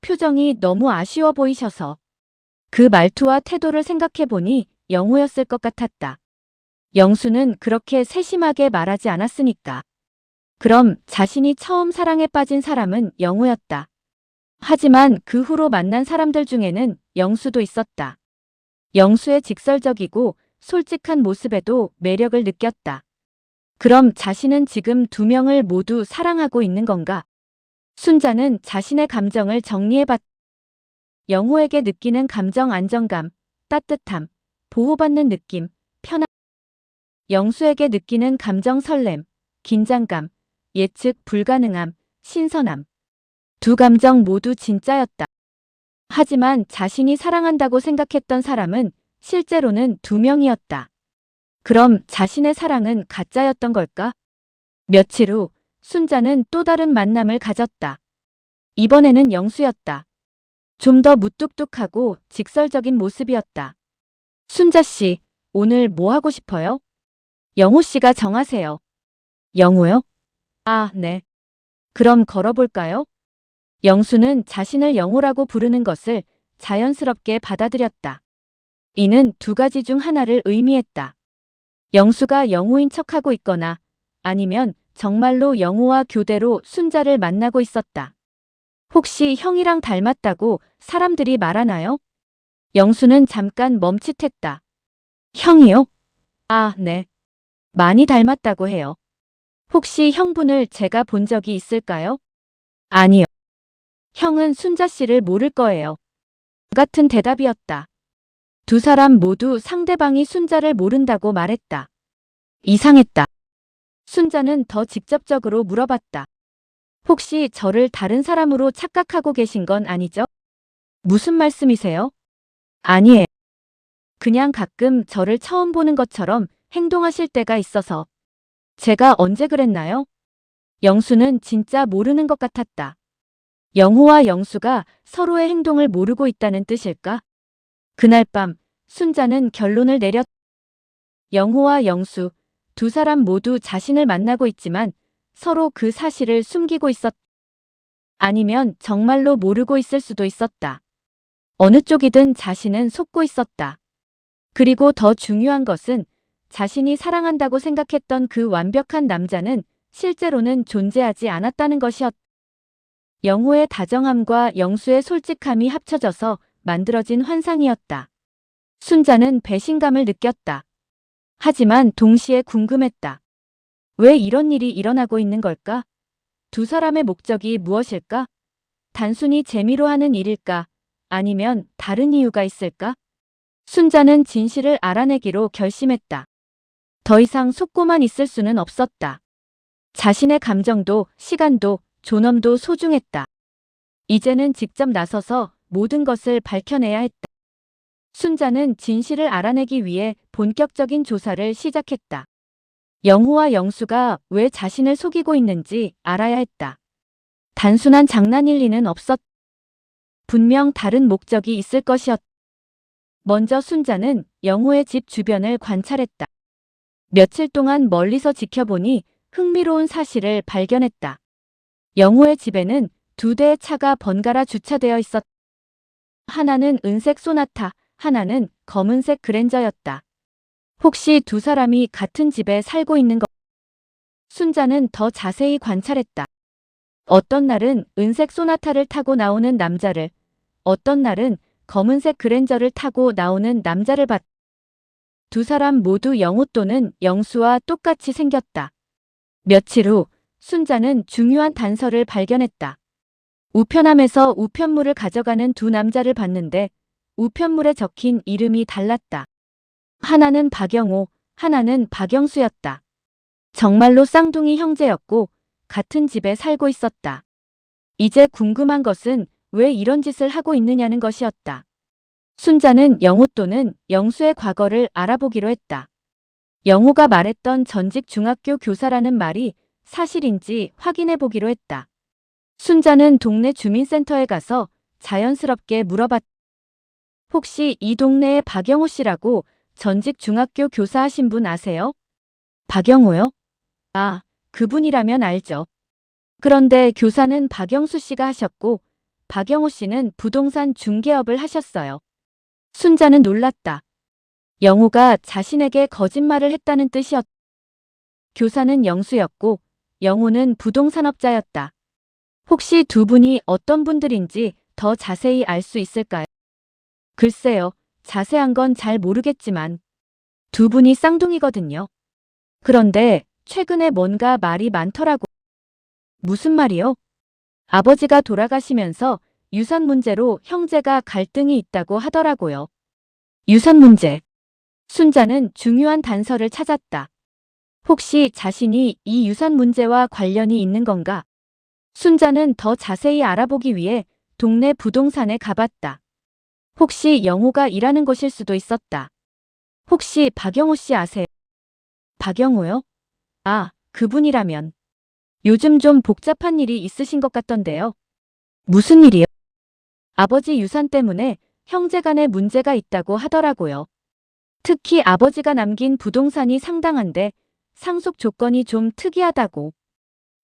표정이 너무 아쉬워 보이셔서. 그 말투와 태도를 생각해보니 영호였을 것 같았다. 영수는 그렇게 세심하게 말하지 않았으니까. 그럼 자신이 처음 사랑에 빠진 사람은 영호였다. 하지만 그 후로 만난 사람들 중에는 영수도 있었다. 영수의 직설적이고 솔직한 모습에도 매력을 느꼈다. 그럼 자신은 지금 두 명을 모두 사랑하고 있는 건가? 순자는 자신의 감정을 정리해봤다. 영호에게 느끼는 감정 안정감, 따뜻함, 보호받는 느낌, 편안. 영수에게 느끼는 감정 설렘, 긴장감, 예측 불가능함, 신선함. 두 감정 모두 진짜였다. 하지만 자신이 사랑한다고 생각했던 사람은 실제로는 두 명이었다. 그럼 자신의 사랑은 가짜였던 걸까? 며칠 후 순자는 또 다른 만남을 가졌다. 이번에는 영수였다. 좀 더 무뚝뚝하고 직설적인 모습이었다. 순자 씨, 오늘 뭐 하고 싶어요? 영호 씨가 정하세요. 영호요? 아, 네. 그럼 걸어볼까요? 영수는 자신을 영호라고 부르는 것을 자연스럽게 받아들였다. 이는 두 가지 중 하나를 의미했다. 영수가 영호인 척하고 있거나 아니면 정말로 영호와 교대로 순자를 만나고 있었다. 혹시 형이랑 닮았다고 사람들이 말하나요? 영수는 잠깐 멈칫했다. 형이요? 아, 네. 많이 닮았다고 해요. 혹시 형분을 제가 본 적이 있을까요? 아니요. 형은 순자 씨를 모를 거예요. 같은 대답이었다. 두 사람 모두 상대방이 순자를 모른다고 말했다. 이상했다. 순자는 더 직접적으로 물어봤다. 혹시 저를 다른 사람으로 착각하고 계신 건 아니죠? 무슨 말씀이세요? 아니에요. 그냥 가끔 저를 처음 보는 것처럼 행동하실 때가 있어서. 제가 언제 그랬나요? 영수는 진짜 모르는 것 같았다. 영호와 영수가 서로의 행동을 모르고 있다는 뜻일까? 그날 밤 순자는 결론을 내렸다. 영호와 영수 두 사람 모두 자신을 만나고 있지만 서로 그 사실을 숨기고 있었다. 아니면 정말로 모르고 있을 수도 있었다. 어느 쪽이든 자신은 속고 있었다. 그리고 더 중요한 것은 자신이 사랑한다고 생각했던 그 완벽한 남자는 실제로는 존재하지 않았다는 것이었다. 영호의 다정함과 영수의 솔직함이 합쳐져서 만들어진 환상이었다. 순자는 배신감을 느꼈다. 하지만 동시에 궁금했다. 왜 이런 일이 일어나고 있는 걸까? 두 사람의 목적이 무엇일까? 단순히 재미로 하는 일일까? 아니면 다른 이유가 있을까? 순자는 진실을 알아내기로 결심했다. 더 이상 속고만 있을 수는 없었다. 자신의 감정도 시간도 존엄도 소중했다. 이제는 직접 나서서 모든 것을 밝혀내야 했다. 순자는 진실을 알아내기 위해 본격적인 조사를 시작했다. 영호와 영수가 왜 자신을 속이고 있는지 알아야 했다. 단순한 장난일 리는 없었다. 분명 다른 목적이 있을 것이었다. 먼저 순자는 영호의 집 주변을 관찰했다. 며칠 동안 멀리서 지켜보니 흥미로운 사실을 발견했다. 영호의 집에는 두 대의 차가 번갈아 주차되어 있었다. 하나는 은색 소나타, 하나는 검은색 그랜저였다. 혹시 두 사람이 같은 집에 살고 있는 것? 순자는 더 자세히 관찰했다. 어떤 날은 은색 소나타를 타고 나오는 남자를, 어떤 날은 검은색 그랜저를 타고 나오는 남자를 봤다. 두 사람 모두 영호 또는 영수와 똑같이 생겼다. 며칠 후 순자는 중요한 단서를 발견했다. 우편함에서 우편물을 가져가는 두 남자를 봤는데 우편물에 적힌 이름이 달랐다. 하나는 박영호, 하나는 박영수였다. 정말로 쌍둥이 형제였고 같은 집에 살고 있었다. 이제 궁금한 것은 왜 이런 짓을 하고 있느냐는 것이었다. 순자는 영호 또는 영수의 과거를 알아보기로 했다. 영호가 말했던 전직 중학교 교사라는 말이 사실인지 확인해 보기로 했다. 순자는 동네 주민센터에 가서 자연스럽게 물어봤다. 혹시 이 동네에 박영호 씨라고 전직 중학교 교사하신 분 아세요? 박영호요? 아, 그분이라면 알죠. 그런데 교사는 박영수 씨가 하셨고 박영호 씨는 부동산 중개업을 하셨어요. 순자는 놀랐다. 영호가 자신에게 거짓말을 했다는 뜻이었다. 교사는 영수였고 영호는 부동산업자였다. 혹시 두 분이 어떤 분들인지 더 자세히 알 수 있을까요? 글쎄요, 자세한 건 잘 모르겠지만 두 분이 쌍둥이거든요. 그런데 최근에 뭔가 말이 많더라고. 무슨 말이요? 아버지가 돌아가시면서 유산 문제로 형제가 갈등이 있다고 하더라고요. 유산 문제. 순자는 중요한 단서를 찾았다. 혹시 자신이 이 유산 문제와 관련이 있는 건가? 순자는 더 자세히 알아보기 위해 동네 부동산에 가봤다. 혹시 영호가 일하는 곳일 수도 있었다. 혹시 박영호 씨 아세요? 박영호요? 아, 그분이라면. 요즘 좀 복잡한 일이 있으신 것 같던데요. 무슨 일이요? 아버지 유산 때문에 형제 간에 문제가 있다고 하더라고요. 특히 아버지가 남긴 부동산이 상당한데 상속 조건이 좀 특이하다고.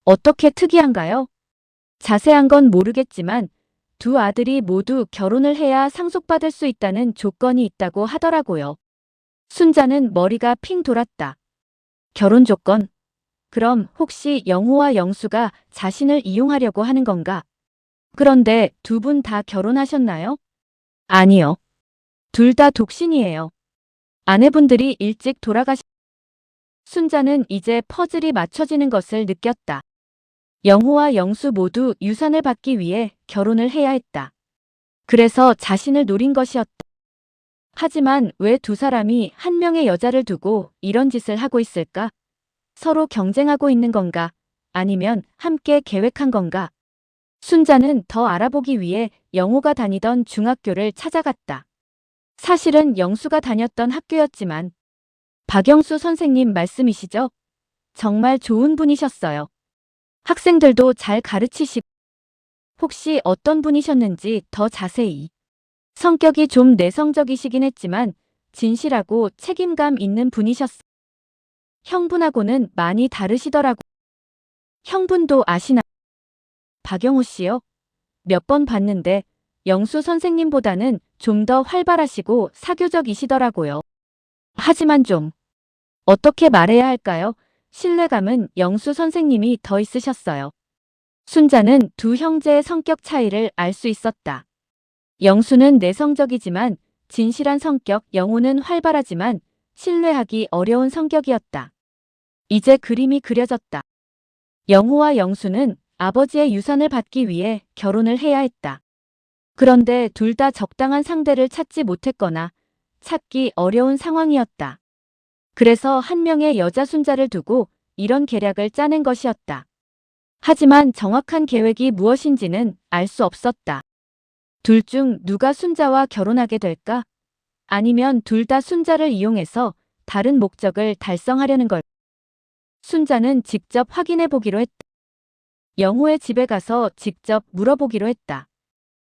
어떻게 특이한가요? 자세한 건 모르겠지만 두 아들이 모두 결혼을 해야 상속받을 수 있다는 조건이 있다고 하더라고요. 순자는 머리가 핑 돌았다. 결혼 조건? 그럼 혹시 영호와 영수가 자신을 이용하려고 하는 건가? 그런데 두 분 다 결혼하셨나요? 아니요. 둘 다 독신이에요. 아내분들이 일찍 순자는 이제 퍼즐이 맞춰지는 것을 느꼈다. 영호와 영수 모두 유산을 받기 위해 결혼을 해야 했다. 그래서 자신을 노린 것이었다. 하지만 왜 두 사람이 한 명의 여자를 두고 이런 짓을 하고 있을까? 서로 경쟁하고 있는 건가? 아니면 함께 계획한 건가? 순자는 더 알아보기 위해 영호가 다니던 중학교를 찾아갔다. 사실은 영수가 다녔던 학교였지만 박영수 선생님 말씀이시죠? 정말 좋은 분이셨어요. 학생들도 잘 가르치시고 혹시 어떤 분이셨는지 더 자세히. 성격이 좀 내성적이시긴 했지만 진실하고 책임감 있는 분이셨어요. 형분하고는 많이 다르시더라고. 형분도 아시나? 박영호 씨요? 몇 번 봤는데 영수 선생님보다는 좀 더 활발하시고 사교적이시더라고요. 하지만 좀 어떻게 말해야 할까요? 신뢰감은 영수 선생님이 더 있으셨어요. 순자는 두 형제의 성격 차이를 알 수 있었다. 영수는 내성적이지만 진실한 성격, 영호는 활발하지만 신뢰하기 어려운 성격이었다. 이제 그림이 그려졌다. 영호와 영수는 아버지의 유산을 받기 위해 결혼을 해야 했다. 그런데 둘 다 적당한 상대를 찾지 못했거나 찾기 어려운 상황이었다. 그래서 한 명의 여자 순자를 두고 이런 계략을 짜낸 것이었다. 하지만 정확한 계획이 무엇인지는 알 수 없었다. 둘 중 누가 순자와 결혼하게 될까? 아니면 둘 다 순자를 이용해서 다른 목적을 달성하려는 걸. 순자는 직접 확인해 보기로 했다. 영호의 집에 가서 직접 물어보기로 했다.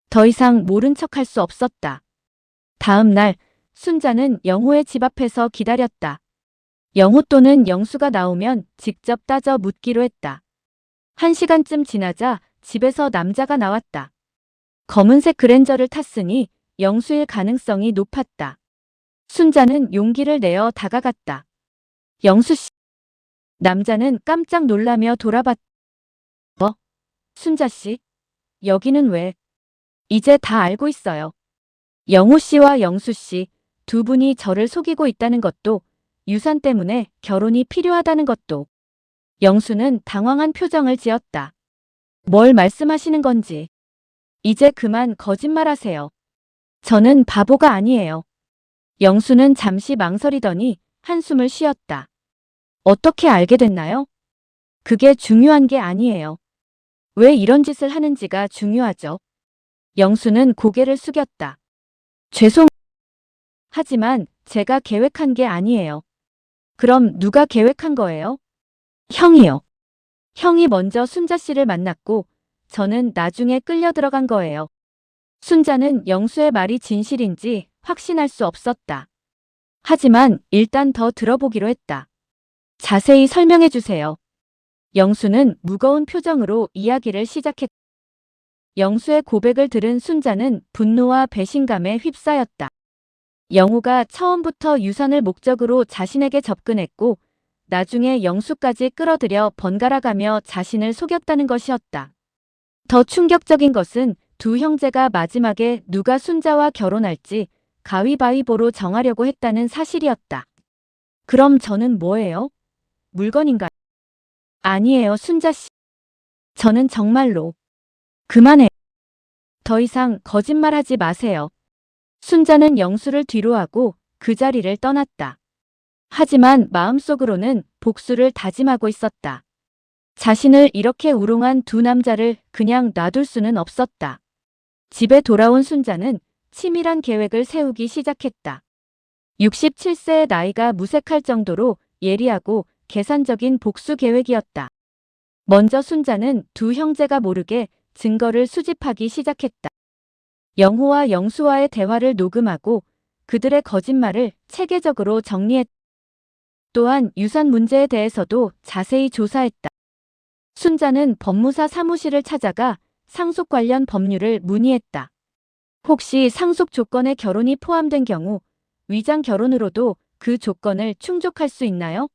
더 이상 모른 척할 수 없었다. 다음 날 순자는 영호의 집 앞에서 기다렸다. 영호 또는 영수가 나오면 직접 따져 묻기로 했다. 1시간쯤 지나자 집에서 남자가 나왔다. 검은색 그랜저를 탔으니 영수일 가능성이 높았다. 순자는 용기를 내어 다가갔다. 영수 씨. 남자는 깜짝 놀라며 돌아봤다. 뭐? 순자 씨? 여기는 왜? 이제 다 알고 있어요. 영호 씨와 영수 씨 두 분이 저를 속이고 있다는 것도 유산 때문에 결혼이 필요하다는 것도. 영수는 당황한 표정을 지었다. 뭘 말씀하시는 건지. 이제 그만 거짓말하세요. 저는 바보가 아니에요. 영수는 잠시 망설이더니 한숨을 쉬었다. 어떻게 알게 됐나요? 그게 중요한 게 아니에요. 왜 이런 짓을 하는지가 중요하죠. 영수는 고개를 숙였다. 하지만 제가 계획한 게 아니에요. 그럼 누가 계획한 거예요? 형이요. 형이 먼저 순자 씨를 만났고 저는 나중에 끌려 들어간 거예요. 순자는 영수의 말이 진실인지 확신할 수 없었다. 하지만 일단 더 들어보기로 했다. 자세히 설명해 주세요. 영수는 무거운 표정으로 이야기를 시작했다. 영수의 고백을 들은 순자는 분노와 배신감에 휩싸였다. 영호가 처음부터 유산을 목적으로 자신에게 접근했고 나중에 영수까지 끌어들여 번갈아가며 자신을 속였다는 것이었다. 더 충격적인 것은 두 형제가 마지막에 누가 순자와 결혼할지 가위바위보로 정하려고 했다는 사실이었다. 그럼 저는 뭐예요? 물건인가요? 아니에요, 순자 씨. 저는 정말로. 그만해. 더 이상 거짓말하지 마세요. 순자는 영수를 뒤로하고 그 자리를 떠났다. 하지만 마음속으로는 복수를 다짐하고 있었다. 자신을 이렇게 우롱한 두 남자를 그냥 놔둘 수는 없었다. 집에 돌아온 순자는 치밀한 계획을 세우기 시작했다. 67세의 나이가 무색할 정도로 예리하고 계산적인 복수 계획이었다. 먼저 순자는 두 형제가 모르게 증거를 수집하기 시작했다. 영호와 영수와의 대화를 녹음하고 그들의 거짓말을 체계적으로 정리했다. 또한 유산 문제에 대해서도 자세히 조사했다. 순자는 법무사 사무실을 찾아가 상속 관련 법률을 문의했다. 혹시 상속 조건에 결혼이 포함된 경우 위장 결혼으로도 그 조건을 충족할 수 있나요?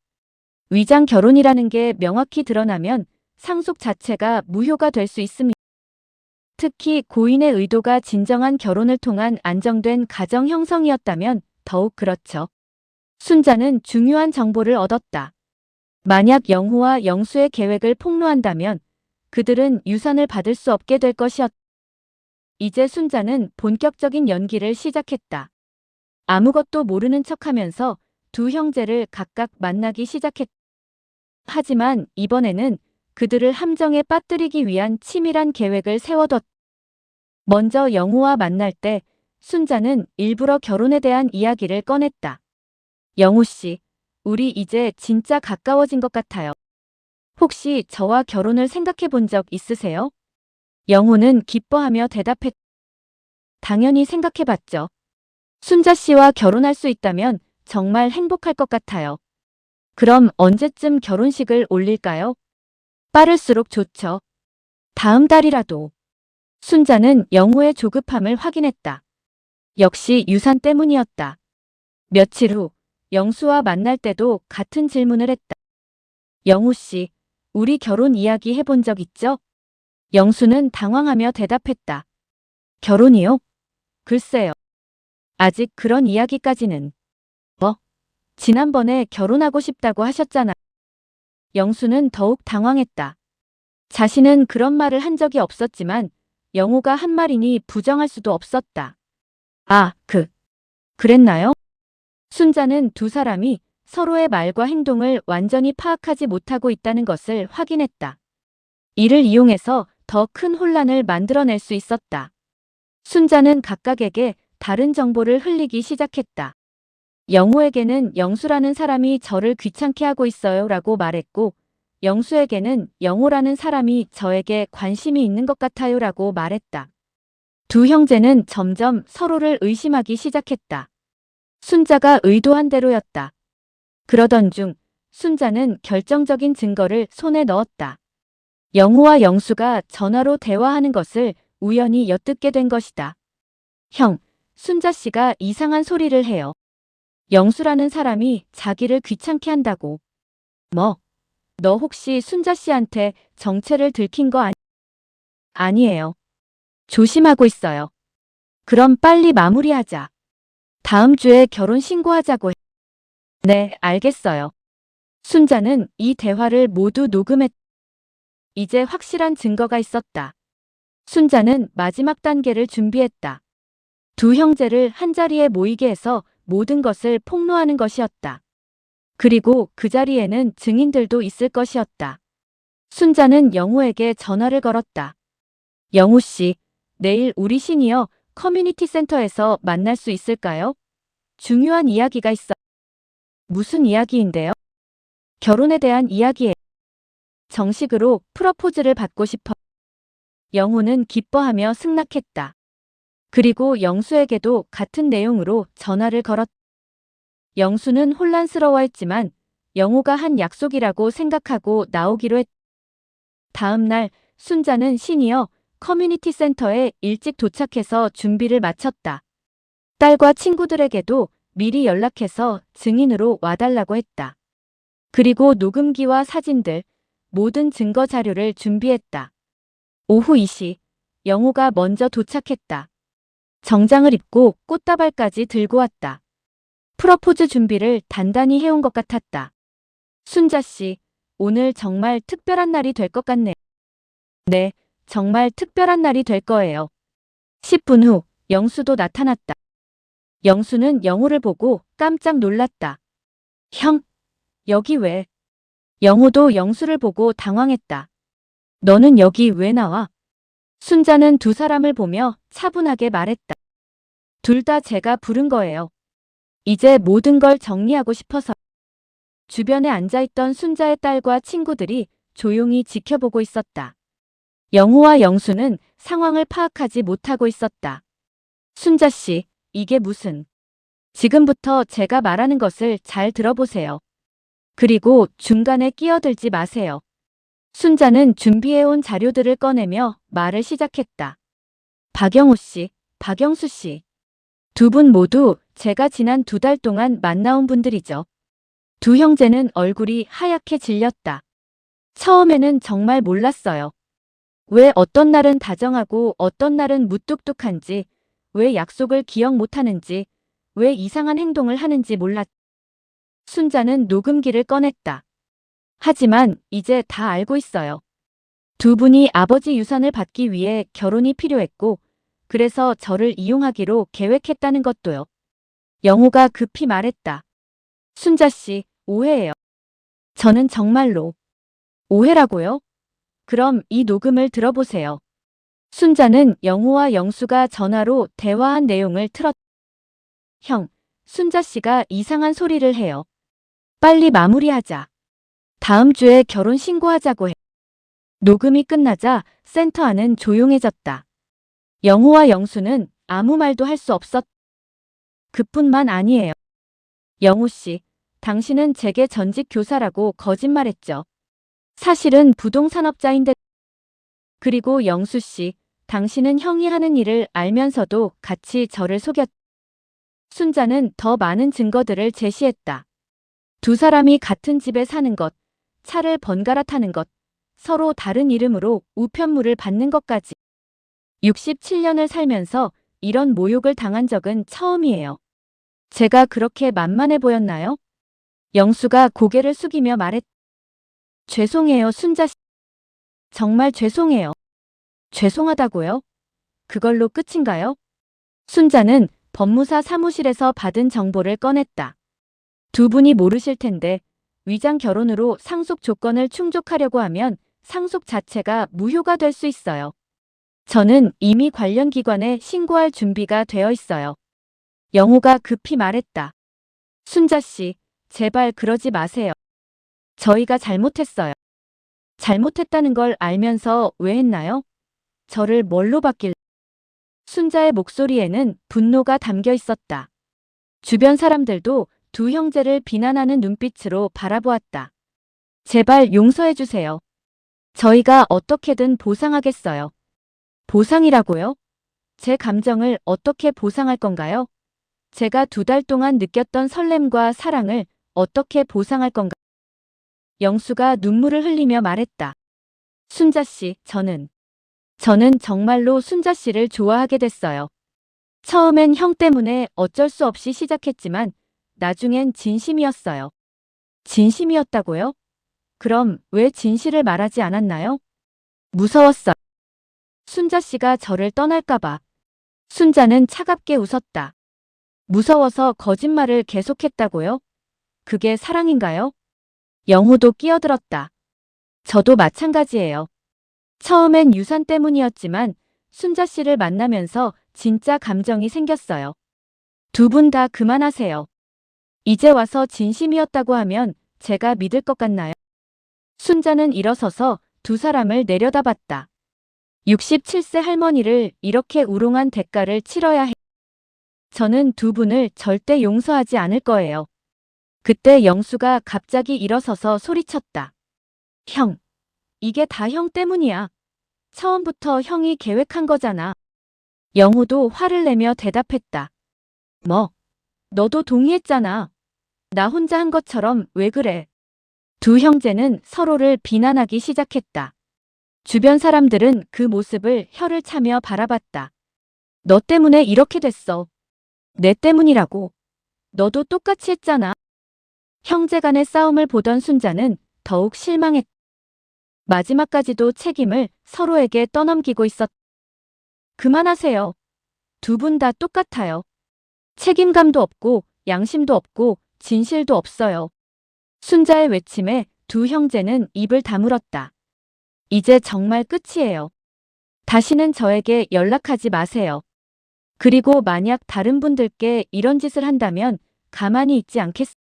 위장 결혼이라는 게 명확히 드러나면 상속 자체가 무효가 될 수 있습니다. 특히 고인의 의도가 진정한 결혼을 통한 안정된 가정 형성이었다면 더욱 그렇죠. 순자는 중요한 정보를 얻었다. 만약 영호와 영수의 계획을 폭로한다면 그들은 유산을 받을 수 없게 될 것이었다. 이제 순자는 본격적인 연기를 시작했다. 아무것도 모르는 척하면서 두 형제를 각각 만나기 시작했다. 하지만 이번에는 그들을 함정에 빠뜨리기 위한 치밀한 계획을 세워뒀다. 먼저 영호와 만날 때 순자는 일부러 결혼에 대한 이야기를 꺼냈다. 영호 씨, 우리 이제 진짜 가까워진 것 같아요. 혹시 저와 결혼을 생각해 본 적 있으세요? 영호는 기뻐하며 대답했다. 당연히 생각해 봤죠. 순자 씨와 결혼할 수 있다면 정말 행복할 것 같아요. 그럼 언제쯤 결혼식을 올릴까요? 빠를수록 좋죠. 다음 달이라도. 순자는 영호의 조급함을 확인했다. 역시 유산 때문이었다. 며칠 후 영수와 만날 때도 같은 질문을 했다. 영호 씨, 우리 결혼 이야기 해본 적 있죠? 영수는 당황하며 대답했다. 결혼이요? 글쎄요. 아직 그런 이야기까지는. 뭐? 지난번에 결혼하고 싶다고 하셨잖아. 영수는 더욱 당황했다. 자신은 그런 말을 한 적이 없었지만 영호가 한 말이니 부정할 수도 없었다. 아, 그랬나요? 순자는 두 사람이 서로의 말과 행동을 완전히 파악하지 못하고 있다는 것을 확인했다. 이를 이용해서 더 큰 혼란을 만들어낼 수 있었다. 순자는 각각에게 다른 정보를 흘리기 시작했다. 영호에게는 영수라는 사람이 저를 귀찮게 하고 있어요 라고 말했고, 영수에게는 영호라는 사람이 저에게 관심이 있는 것 같아요 라고 말했다. 두 형제는 점점 서로를 의심하기 시작했다. 순자가 의도한 대로였다. 그러던 중 순자는 결정적인 증거를 손에 넣었다. 영호와 영수가 전화로 대화하는 것을 우연히 엿듣게 된 것이다. 형, 순자 씨가 이상한 소리를 해요. 영수라는 사람이 자기를 귀찮게 한다고. 뭐? 너 혹시 순자 씨한테 정체를 들킨 거 아니에요. 조심하고 있어요. 그럼 빨리 마무리하자. 다음 주에 결혼 신고하자고 해. 네, 알겠어요. 순자는 이 대화를 모두 녹음했다. 이제 확실한 증거가 있었다. 순자는 마지막 단계를 준비했다. 두 형제를 한자리에 모이게 해서 모든 것을 폭로하는 것이었다. 그리고 그 자리에는 증인들도 있을 것이었다. 순자는 영호에게 전화를 걸었다. 영호 씨, 내일 우리 시니어 커뮤니티 센터에서 만날 수 있을까요? 중요한 이야기가 있어. 무슨 이야기인데요? 결혼에 대한 이야기예요. 정식으로 프러포즈를 받고 싶어. 영호는 기뻐하며 승낙했다. 그리고 영수에게도 같은 내용으로 전화를 걸었다. 영수는 혼란스러워했지만 영호가 한 약속이라고 생각하고 나오기로 했다. 다음 날 순자는 시니어 커뮤니티 센터에 일찍 도착해서 준비를 마쳤다. 딸과 친구들에게도 미리 연락해서 증인으로 와달라고 했다. 그리고 녹음기와 사진들, 모든 증거 자료를 준비했다. 오후 2시, 영호가 먼저 도착했다. 정장을 입고 꽃다발까지 들고 왔다. 프러포즈 준비를 단단히 해온 것 같았다. 순자 씨, 오늘 정말 특별한 날이 될 것 같네. 네, 정말 특별한 날이 될 거예요. 10분 후, 영수도 나타났다. 영수는 영호를 보고 깜짝 놀랐다. 형, 여기 왜? 영호도 영수를 보고 당황했다. 너는 여기 왜 나와? 순자는 두 사람을 보며 차분하게 말했다. 둘 다 제가 부른 거예요. 이제 모든 걸 정리하고 싶어서. 주변에 앉아있던 순자의 딸과 친구들이 조용히 지켜보고 있었다. 영호와 영수는 상황을 파악하지 못하고 있었다. 순자 씨, 이게 무슨... 지금부터 제가 말하는 것을 잘 들어보세요. 그리고 중간에 끼어들지 마세요. 순자는 준비해온 자료들을 꺼내며 말을 시작했다. 박영호 씨, 박영수 씨. 두 분 모두 제가 지난 2달 동안 만나온 분들이죠. 두 형제는 얼굴이 하얗게 질렸다. 처음에는 정말 몰랐어요. 왜 어떤 날은 다정하고 어떤 날은 무뚝뚝한지, 왜 약속을 기억 못하는지, 왜 이상한 행동을 하는지 몰랐. 순자는 녹음기를 꺼냈다. 하지만 이제 다 알고 있어요. 두 분이 아버지 유산을 받기 위해 결혼이 필요했고, 그래서 저를 이용하기로 계획했다는 것도요. 영호가 급히 말했다. 순자 씨, 오해예요. 저는 정말로. 오해라고요? 그럼 이 녹음을 들어보세요. 순자는 영호와 영수가 전화로 대화한 내용을 틀었. 형, 순자 씨가 이상한 소리를 해요. 빨리 마무리하자. 다음 주에 결혼 신고하자고 해. 녹음이 끝나자 센터 안은 조용해졌다. 영호와 영수는 아무 말도 할 수 없었. 그뿐만 아니에요. 영호 씨, 당신은 제게 전직 교사라고 거짓말했죠. 사실은 부동산업자인데. 그리고 영수 씨, 당신은 형이 하는 일을 알면서도 같이 저를 속였. 순자는 더 많은 증거들을 제시했다. 두 사람이 같은 집에 사는 것, 차를 번갈아 타는 것, 서로 다른 이름으로 우편물을 받는 것까지. 67년을 살면서 이런 모욕을 당한 적은 처음이에요. 제가 그렇게 만만해 보였나요? 영수가 고개를 숙이며 말했. 죄송해요, 순자 씨. 정말 죄송해요. 죄송하다고요? 그걸로 끝인가요? 순자는 법무사 사무실에서 받은 정보를 꺼냈다. 두 분이 모르실 텐데 위장 결혼으로 상속 조건을 충족하려고 하면 상속 자체가 무효가 될 수 있어요. 저는 이미 관련 기관에 신고할 준비가 되어 있어요. 영호가 급히 말했다. 순자 씨, 제발 그러지 마세요. 저희가 잘못했어요. 잘못했다는 걸 알면서 왜 했나요? 저를 뭘로 받길. 순자의 목소리에는 분노가 담겨 있었다. 주변 사람들도 두 형제를 비난하는 눈빛으로 바라보았다. 제발 용서해 주세요. 저희가 어떻게든 보상하겠어요. 보상이라고요? 제 감정을 어떻게 보상할 건가요? 제가 2달 동안 느꼈던 설렘과 사랑을 어떻게 보상할 건가? 영수가 눈물을 흘리며 말했다. 순자 씨, 저는 정말로 순자 씨를 좋아하게 됐어요. 처음엔 형 때문에 어쩔 수 없이 시작했지만 나중엔 진심이었어요. 진심이었다고요? 그럼 왜 진실을 말하지 않았나요? 무서웠어요. 순자 씨가 저를 떠날까봐. 순자는 차갑게 웃었다. 무서워서 거짓말을 계속했다고요? 그게 사랑인가요? 영호도 끼어들었다. 저도 마찬가지예요. 처음엔 유산 때문이었지만 순자 씨를 만나면서 진짜 감정이 생겼어요. 두 분 다 그만하세요. 이제 와서 진심이었다고 하면 제가 믿을 것 같나요? 순자는 일어서서 두 사람을 내려다봤다. 67세 할머니를 이렇게 우롱한 대가를 치러야 해. 저는 두 분을 절대 용서하지 않을 거예요. 그때 영수가 갑자기 일어서서 소리쳤다. 형, 이게 다 형 때문이야. 처음부터 형이 계획한 거잖아. 영호도 화를 내며 대답했다. 뭐? 너도 동의했잖아. 나 혼자 한 것처럼 왜 그래? 두 형제는 서로를 비난하기 시작했다. 주변 사람들은 그 모습을 혀를 차며 바라봤다. 너 때문에 이렇게 됐어. 내 때문이라고. 너도 똑같이 했잖아. 형제 간의 싸움을 보던 순자는 더욱 실망했다. 마지막까지도 책임을 서로에게 떠넘기고 있었다. 그만하세요. 두 분 다 똑같아요. 책임감도 없고 양심도 없고 진실도 없어요. 순자의 외침에 두 형제는 입을 다물었다. 이제 정말 끝이에요. 다시는 저에게 연락하지 마세요. 그리고 만약 다른 분들께 이런 짓을 한다면 가만히 있지 않겠습니다.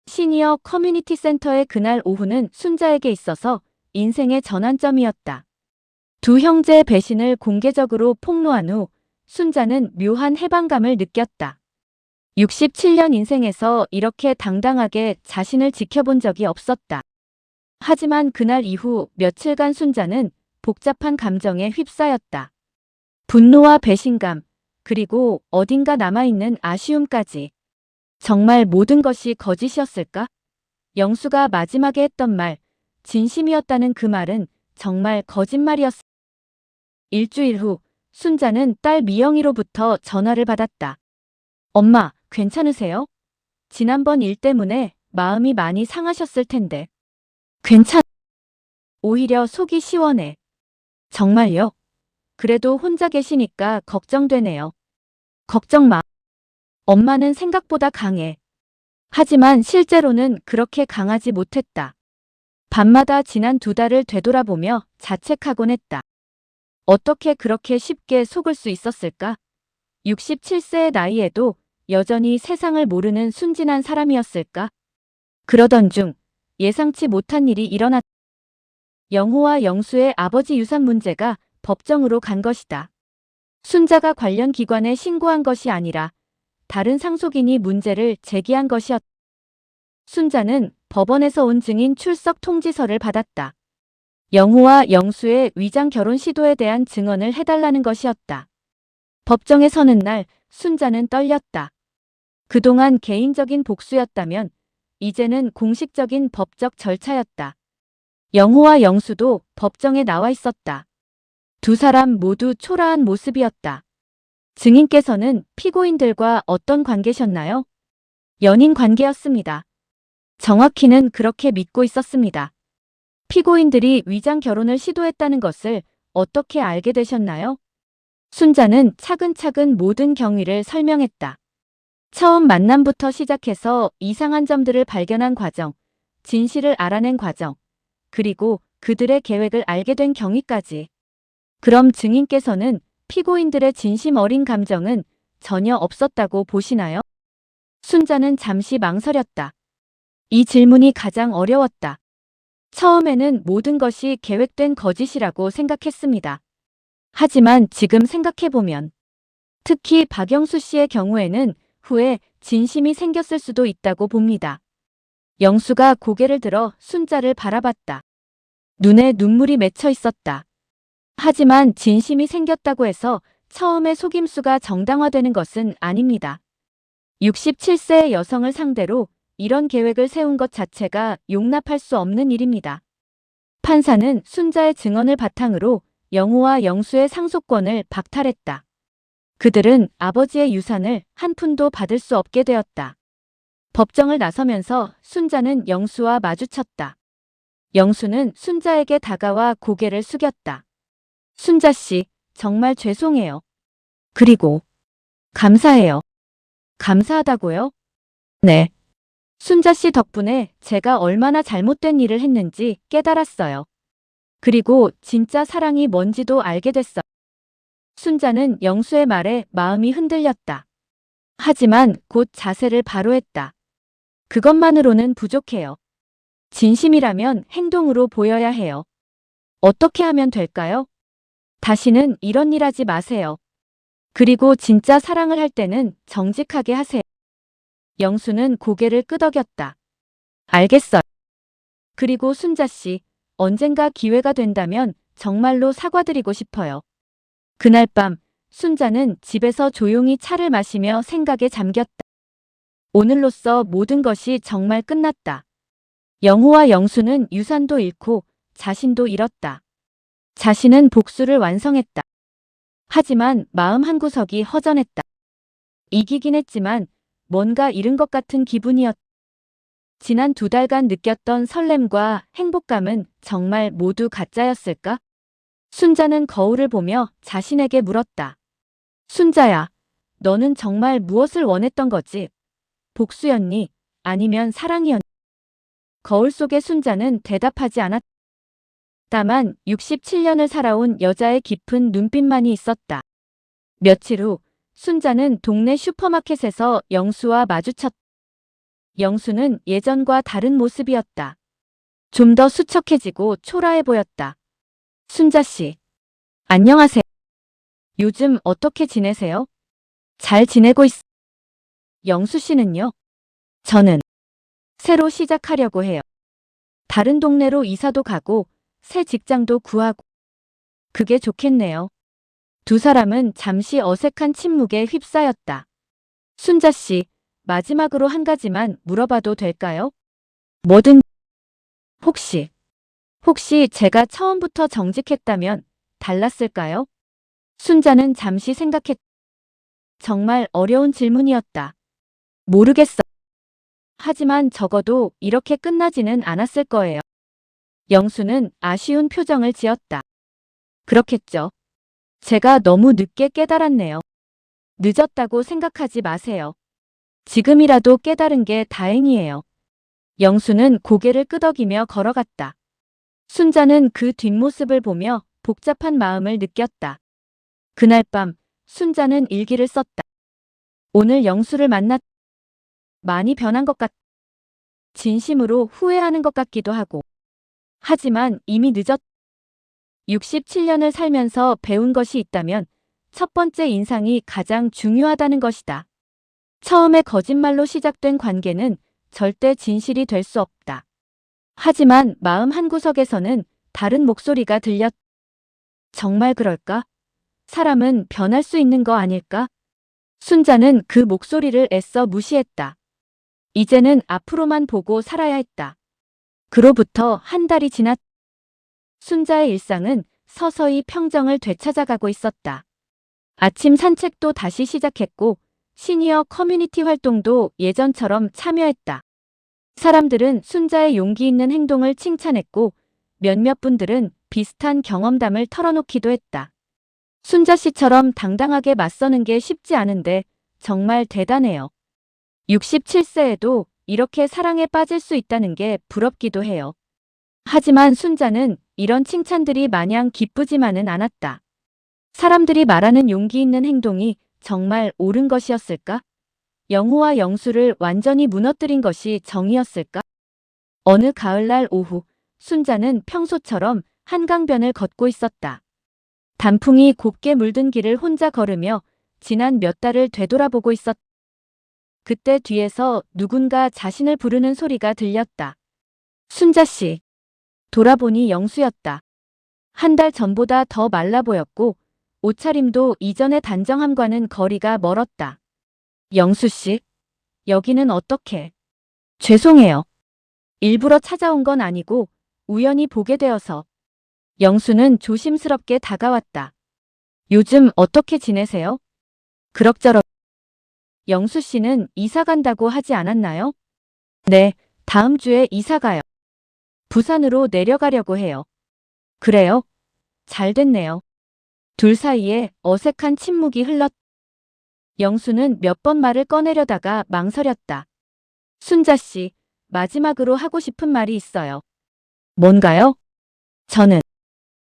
시니어 커뮤니티 센터의 그날 오후는 순자에게 있어서 인생의 전환점이었다. 두 형제의 배신을 공개적으로 폭로한 후 순자는 묘한 해방감을 느꼈다. 67년 인생에서 이렇게 당당하게 자신을 지켜본 적이 없었다. 하지만 그날 이후 며칠간 순자는 복잡한 감정에 휩싸였다. 분노와 배신감, 그리고 어딘가 남아있는 아쉬움까지. 정말 모든 것이 거짓이었을까? 영수가 마지막에 했던 말, 진심이었다는 그 말은 정말 거짓말이었을까? 일주일 후, 순자는 딸 미영이로부터 전화를 받았다. 엄마, 괜찮으세요? 지난번 일 때문에 마음이 많이 상하셨을 텐데. 오히려 속이 시원해. 정말요? 그래도 혼자 계시니까 걱정되네요. 걱정 마. 엄마는 생각보다 강해. 하지만 실제로는 그렇게 강하지 못했다. 밤마다 지난 2달을 되돌아보며 자책하곤 했다. 어떻게 그렇게 쉽게 속을 수 있었을까? 67세의 나이에도 여전히 세상을 모르는 순진한 사람이었을까? 그러던 중 예상치 못한 일이 일어났다. 영호와 영수의 아버지 유산 문제가 법정으로 간 것이다. 순자가 관련 기관에 신고한 것이 아니라 다른 상속인이 문제를 제기한 것이었다. 순자는 법원에서 온 증인 출석 통지서를 받았다. 영호와 영수의 위장 결혼 시도에 대한 증언을 해달라는 것이었다. 법정에 서는 날 순자는 떨렸다. 그동안 개인적인 복수였다면 이제는 공식적인 법적 절차였다. 영호와 영수도 법정에 나와 있었다. 두 사람 모두 초라한 모습이었다. 증인께서는 피고인들과 어떤 관계셨나요? 연인 관계였습니다. 정확히는 그렇게 믿고 있었습니다. 피고인들이 위장 결혼을 시도했다는 것을 어떻게 알게 되셨나요? 순자는 차근차근 모든 경위를 설명했다. 처음 만남부터 시작해서 이상한 점들을 발견한 과정, 진실을 알아낸 과정, 그리고 그들의 계획을 알게 된 경위까지. 그럼 증인께서는 피고인들의 진심 어린 감정은 전혀 없었다고 보시나요? 순자는 잠시 망설였다. 이 질문이 가장 어려웠다. 처음에는 모든 것이 계획된 거짓이라고 생각했습니다. 하지만 지금 생각해보면, 특히 박영수 씨의 경우에는 후에 진심이 생겼을 수도 있다고 봅니다. 영수가 고개를 들어 순자를 바라봤다. 눈에 눈물이 맺혀 있었다. 하지만 진심이 생겼다고 해서 처음에 속임수가 정당화되는 것은 아닙니다. 67세의 여성을 상대로 이런 계획을 세운 것 자체가 용납할 수 없는 일입니다. 판사는 순자의 증언을 바탕으로 영호와 영수의 상속권을 박탈했다. 그들은 아버지의 유산을 한 푼도 받을 수 없게 되었다. 법정을 나서면서 순자는 영수와 마주쳤다. 영수는 순자에게 다가와 고개를 숙였다. 순자 씨, 정말 죄송해요. 그리고 감사해요. 감사하다고요? 네. 순자 씨 덕분에 제가 얼마나 잘못된 일을 했는지 깨달았어요. 그리고 진짜 사랑이 뭔지도 알게 됐어요. 순자는 영수의 말에 마음이 흔들렸다. 하지만 곧 자세를 바로 했다. 그것만으로는 부족해요. 진심이라면 행동으로 보여야 해요. 어떻게 하면 될까요? 다시는 이런 일 하지 마세요. 그리고 진짜 사랑을 할 때는 정직하게 하세요. 영수는 고개를 끄덕였다. 알겠어요. 그리고 순자 씨, 언젠가 기회가 된다면 정말로 사과드리고 싶어요. 그날 밤, 순자는 집에서 조용히 차를 마시며 생각에 잠겼다. 오늘로써 모든 것이 정말 끝났다. 영호와 영수는 유산도 잃고 자신도 잃었다. 자신은 복수를 완성했다. 하지만 마음 한구석이 허전했다. 이기긴 했지만 뭔가 잃은 것 같은 기분이었다. 지난 2달간 느꼈던 설렘과 행복감은 정말 모두 가짜였을까? 순자는 거울을 보며 자신에게 물었다. 순자야, 너는 정말 무엇을 원했던 거지? 복수였니? 아니면 사랑이었니? 거울 속의 순자는 대답하지 않았다. 다만 67년을 살아온 여자의 깊은 눈빛만이 있었다. 며칠 후 순자는 동네 슈퍼마켓에서 영수와 마주쳤다. 영수는 예전과 다른 모습이었다. 좀 더 수척해지고 초라해 보였다. 순자 씨, 안녕하세요. 요즘 어떻게 지내세요? 잘 지내고 있어. 영수 씨는요? 저는 새로 시작하려고 해요. 다른 동네로 이사도 가고 새 직장도 구하고. 그게 좋겠네요. 두 사람은 잠시 어색한 침묵에 휩싸였다. 순자 씨, 마지막으로 한 가지만 물어봐도 될까요? 뭐든. 혹시 제가 처음부터 정직했다면 달랐을까요? 순자는 잠시 생각했다. 정말 어려운 질문이었다. 모르겠어. 하지만 적어도 이렇게 끝나지는 않았을 거예요. 영수는 아쉬운 표정을 지었다. 그렇겠죠. 제가 너무 늦게 깨달았네요. 늦었다고 생각하지 마세요. 지금이라도 깨달은 게 다행이에요. 영수는 고개를 끄덕이며 걸어갔다. 순자는 그 뒷모습을 보며 복잡한 마음을 느꼈다. 그날 밤 순자는 일기를 썼다. 오늘 영수를 만났. 많이 변한 것 같. 진심으로 후회하는 것 같기도 하고. 하지만 이미 늦었. 67년을 살면서 배운 것이 있다면 첫 번째 인상이 가장 중요하다는 것이다. 처음에 거짓말로 시작된 관계는 절대 진실이 될 수 없다. 하지만 마음 한구석에서는 다른 목소리가 들렸. 정말 그럴까? 사람은 변할 수 있는 거 아닐까? 순자는 그 목소리를 애써 무시했다. 이제는 앞으로만 보고 살아야 했다. 그로부터 한 달이 지났. 순자의 일상은 서서히 평정을 되찾아가고 있었다. 아침 산책도 다시 시작했고 시니어 커뮤니티 활동도 예전처럼 참여했다. 사람들은 순자의 용기 있는 행동을 칭찬했고 몇몇 분들은 비슷한 경험담을 털어놓기도 했다. 순자 씨처럼 당당하게 맞서는 게 쉽지 않은데 정말 대단해요. 67세에도 이렇게 사랑에 빠질 수 있다는 게 부럽기도 해요. 하지만 순자는 이런 칭찬들이 마냥 기쁘지만은 않았다. 사람들이 말하는 용기 있는 행동이 정말 옳은 것이었을까? 영호와 영수를 완전히 무너뜨린 것이 정이었을까? 어느 가을날 오후, 순자는 평소처럼 한강변을 걷고 있었다. 단풍이 곱게 물든 길을 혼자 걸으며 지난 몇 달을 되돌아보고 있었다. 그때 뒤에서 누군가 자신을 부르는 소리가 들렸다. 순자 씨. 돌아보니 영수였다. 한 달 전보다 더 말라 보였고 옷차림도 이전의 단정함과는 거리가 멀었다. 영수 씨, 여기는 어떻게? 죄송해요. 일부러 찾아온 건 아니고 우연히 보게 되어서. 영수는 조심스럽게 다가왔다. 요즘 어떻게 지내세요? 그럭저럭. 영수 씨는 이사 간다고 하지 않았나요? 네, 다음 주에 이사 가요. 부산으로 내려가려고 해요. 그래요? 잘 됐네요. 둘 사이에 어색한 침묵이 흘렀. 영수는 몇 번 말을 꺼내려다가 망설였다. 순자 씨, 마지막으로 하고 싶은 말이 있어요. 뭔가요?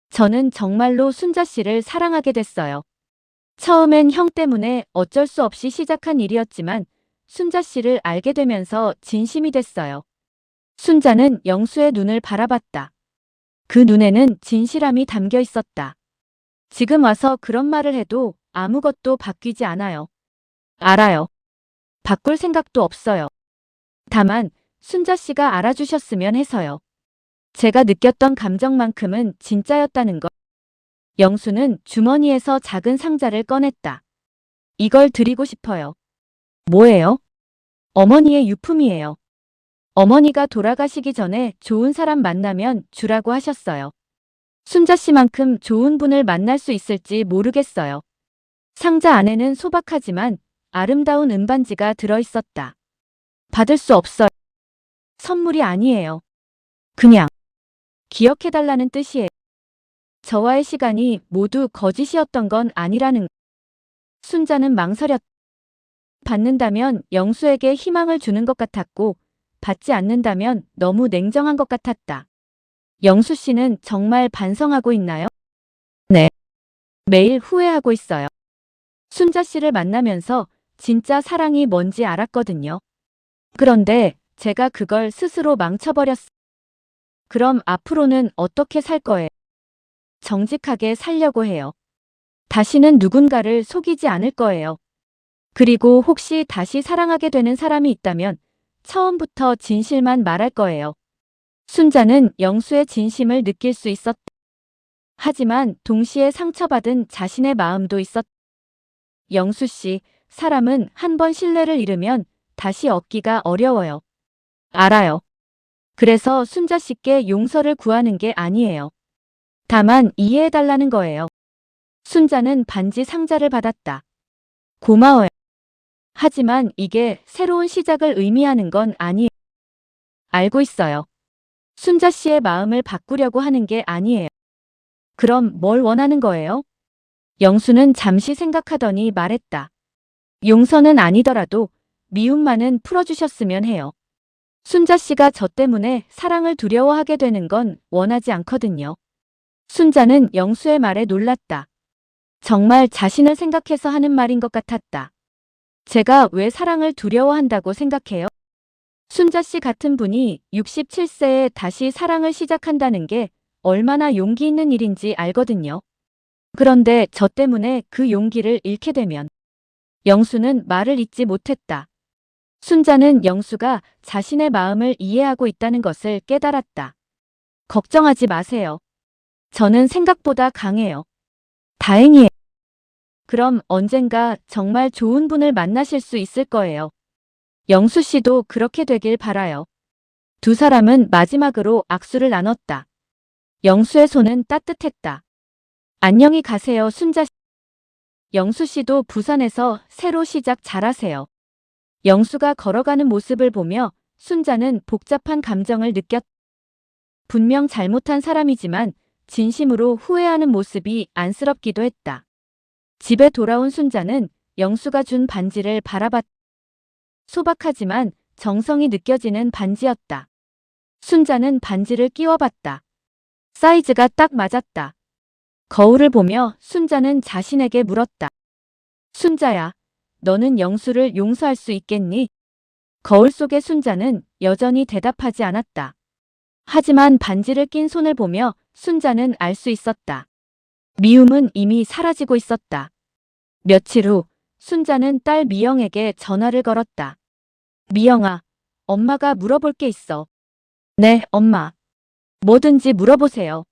저는 정말로 순자 씨를 사랑하게 됐어요. 처음엔 형 때문에 어쩔 수 없이 시작한 일이었지만 순자 씨를 알게 되면서 진심이 됐어요. 순자는 영수의 눈을 바라봤다. 그 눈에는 진실함이 담겨 있었다. 지금 와서 그런 말을 해도 아무것도 바뀌지 않아요. 알아요. 바꿀 생각도 없어요. 다만 순자 씨가 알아주셨으면 해서요. 제가 느꼈던 감정만큼은 진짜였다는 것. 영수는 주머니에서 작은 상자를 꺼냈다. 이걸 드리고 싶어요. 뭐예요? 어머니의 유품이에요. 어머니가 돌아가시기 전에 좋은 사람 만나면 주라고 하셨어요. 순자 씨만큼 좋은 분을 만날 수 있을지 모르겠어요. 상자 안에는 소박하지만 아름다운 은반지가 들어있었다. 받을 수 없어요. 선물이 아니에요. 그냥 기억해달라는 뜻이에요. 저와의 시간이 모두 거짓이었던 건 아니라는. 순자는 망설였다. 받는다면 영수에게 희망을 주는 것 같았고 받지 않는다면 너무 냉정한 것 같았다. 영수 씨는 정말 반성하고 있나요? 네. 매일 후회하고 있어요. 순자 씨를 만나면서 진짜 사랑이 뭔지 알았거든요. 그런데 제가 그걸 스스로 망쳐버렸어요. 그럼 앞으로는 어떻게 살 거예요? 정직하게 살려고 해요. 다시는 누군가를 속이지 않을 거예요. 그리고 혹시 다시 사랑하게 되는 사람이 있다면 처음부터 진실만 말할 거예요. 순자는 영수의 진심을 느낄 수 있었다. 하지만 동시에 상처받은 자신의 마음도 있었다. 영수 씨, 사람은 한 번 신뢰를 잃으면 다시 얻기가 어려워요. 알아요. 그래서 순자 씨께 용서를 구하는 게 아니에요. 다만 이해해달라는 거예요. 순자는 반지 상자를 받았다. 고마워요. 하지만 이게 새로운 시작을 의미하는 건 아니에요. 알고 있어요. 순자 씨의 마음을 바꾸려고 하는 게 아니에요. 그럼 뭘 원하는 거예요? 영수는 잠시 생각하더니 말했다. 용서는 아니더라도 미움만은 풀어주셨으면 해요. 순자 씨가 저 때문에 사랑을 두려워하게 되는 건 원하지 않거든요. 순자는 영수의 말에 놀랐다. 정말 자신을 생각해서 하는 말인 것 같았다. 제가 왜 사랑을 두려워한다고 생각해요? 순자 씨 같은 분이 67세에 다시 사랑을 시작한다는 게 얼마나 용기 있는 일인지 알거든요. 그런데 저 때문에 그 용기를 잃게 되면 영수는 말을 잇지 못했다. 순자는 영수가 자신의 마음을 이해하고 있다는 것을 깨달았다. 걱정하지 마세요. 저는 생각보다 강해요. 다행이에요. 그럼 언젠가 정말 좋은 분을 만나실 수 있을 거예요. 영수 씨도 그렇게 되길 바라요. 두 사람은 마지막으로 악수를 나눴다. 영수의 손은 따뜻했다. 안녕히 가세요, 순자 씨. 영수 씨도 부산에서 새로 시작 잘하세요. 영수가 걸어가는 모습을 보며 순자는 복잡한 감정을 느꼈다. 분명 잘못한 사람이지만 진심으로 후회하는 모습이 안쓰럽기도 했다. 집에 돌아온 순자는 영수가 준 반지를 바라봤다. 소박하지만 정성이 느껴지는 반지였다. 순자는 반지를 끼워봤다. 사이즈가 딱 맞았다. 거울을 보며 순자는 자신에게 물었다. 순자야, 너는 영수를 용서할 수 있겠니? 거울 속의 순자는 여전히 대답하지 않았다. 하지만 반지를 낀 손을 보며 순자는 알 수 있었다. 미움은 이미 사라지고 있었다. 며칠 후 순자는 딸 미영에게 전화를 걸었다. 미영아, 엄마가 물어볼 게 있어. 네, 엄마. 뭐든지 물어보세요.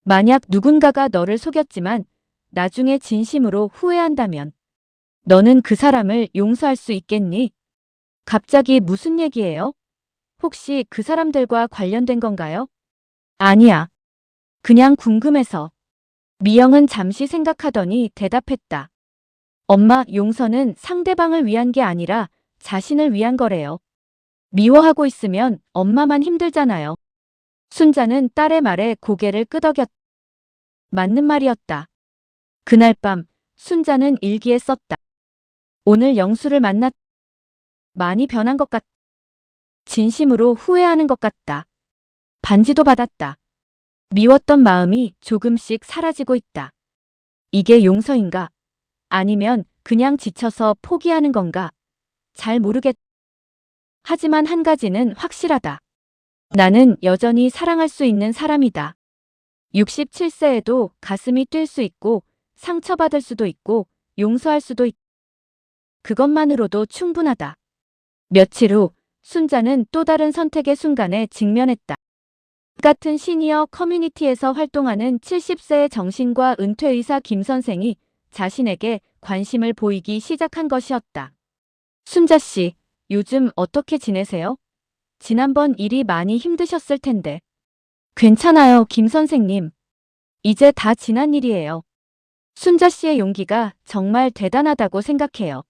만약 누군가가 너를 속였지만 나중에 진심으로 후회한다면 너는 그 사람을 용서할 수 있겠니? 갑자기 무슨 얘기예요? 혹시 그 사람들과 관련된 건가요? 아니야. 그냥 궁금해서. 미영은 잠시 생각하더니 대답했다. 엄마, 용서는 상대방을 위한 게 아니라 자신을 위한 거래요. 미워하고 있으면 엄마만 힘들잖아요. 순자는 딸의 말에 고개를 끄덕였다. 맞는 말이었다. 그날 밤 순자는 일기에 썼다. 오늘 영수를 만났. 많이 변한 것 같다. 진심으로 후회하는 것 같다. 반지도 받았다. 미웠던 마음이 조금씩 사라지고 있다. 이게 용서인가? 아니면 그냥 지쳐서 포기하는 건가? 잘 모르겠다. 하지만 한 가지는 확실하다. 나는 여전히 사랑할 수 있는 사람이다. 67세에도 가슴이 뛸 수 있고 상처받을 수도 있고 용서할 수도 있다. 그것만으로도 충분하다. 며칠 후 순자는 또 다른 선택의 순간에 직면했다. 같은 시니어 커뮤니티에서 활동하는 70세의 정신과 은퇴의사 김 선생이 자신에게 관심을 보이기 시작한 것이었다. 순자 씨, 요즘 어떻게 지내세요? 지난번 일이 많이 힘드셨을 텐데. 괜찮아요, 김 선생님. 이제 다 지난 일이에요. 순자 씨의 용기가 정말 대단하다고 생각해요.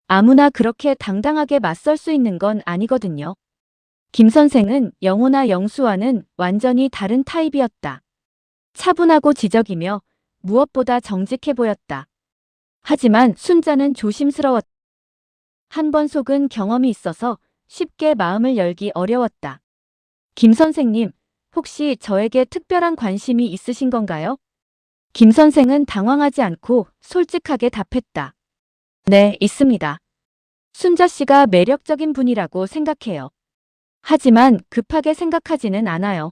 아무나 그렇게 당당하게 맞설 수 있는 건 아니거든요. 김 선생은 영호나 영수와는 완전히 다른 타입이었다. 차분하고 지적이며 무엇보다 정직해 보였다. 하지만 순자는 조심스러웠다. 한 번 속은 경험이 있어서 쉽게 마음을 열기 어려웠다. 김 선생님, 혹시 저에게 특별한 관심이 있으신 건가요? 김 선생은 당황하지 않고 솔직하게 답했다. 네, 있습니다. 순자 씨가 매력적인 분이라고 생각해요. 하지만 급하게 생각하지는 않아요.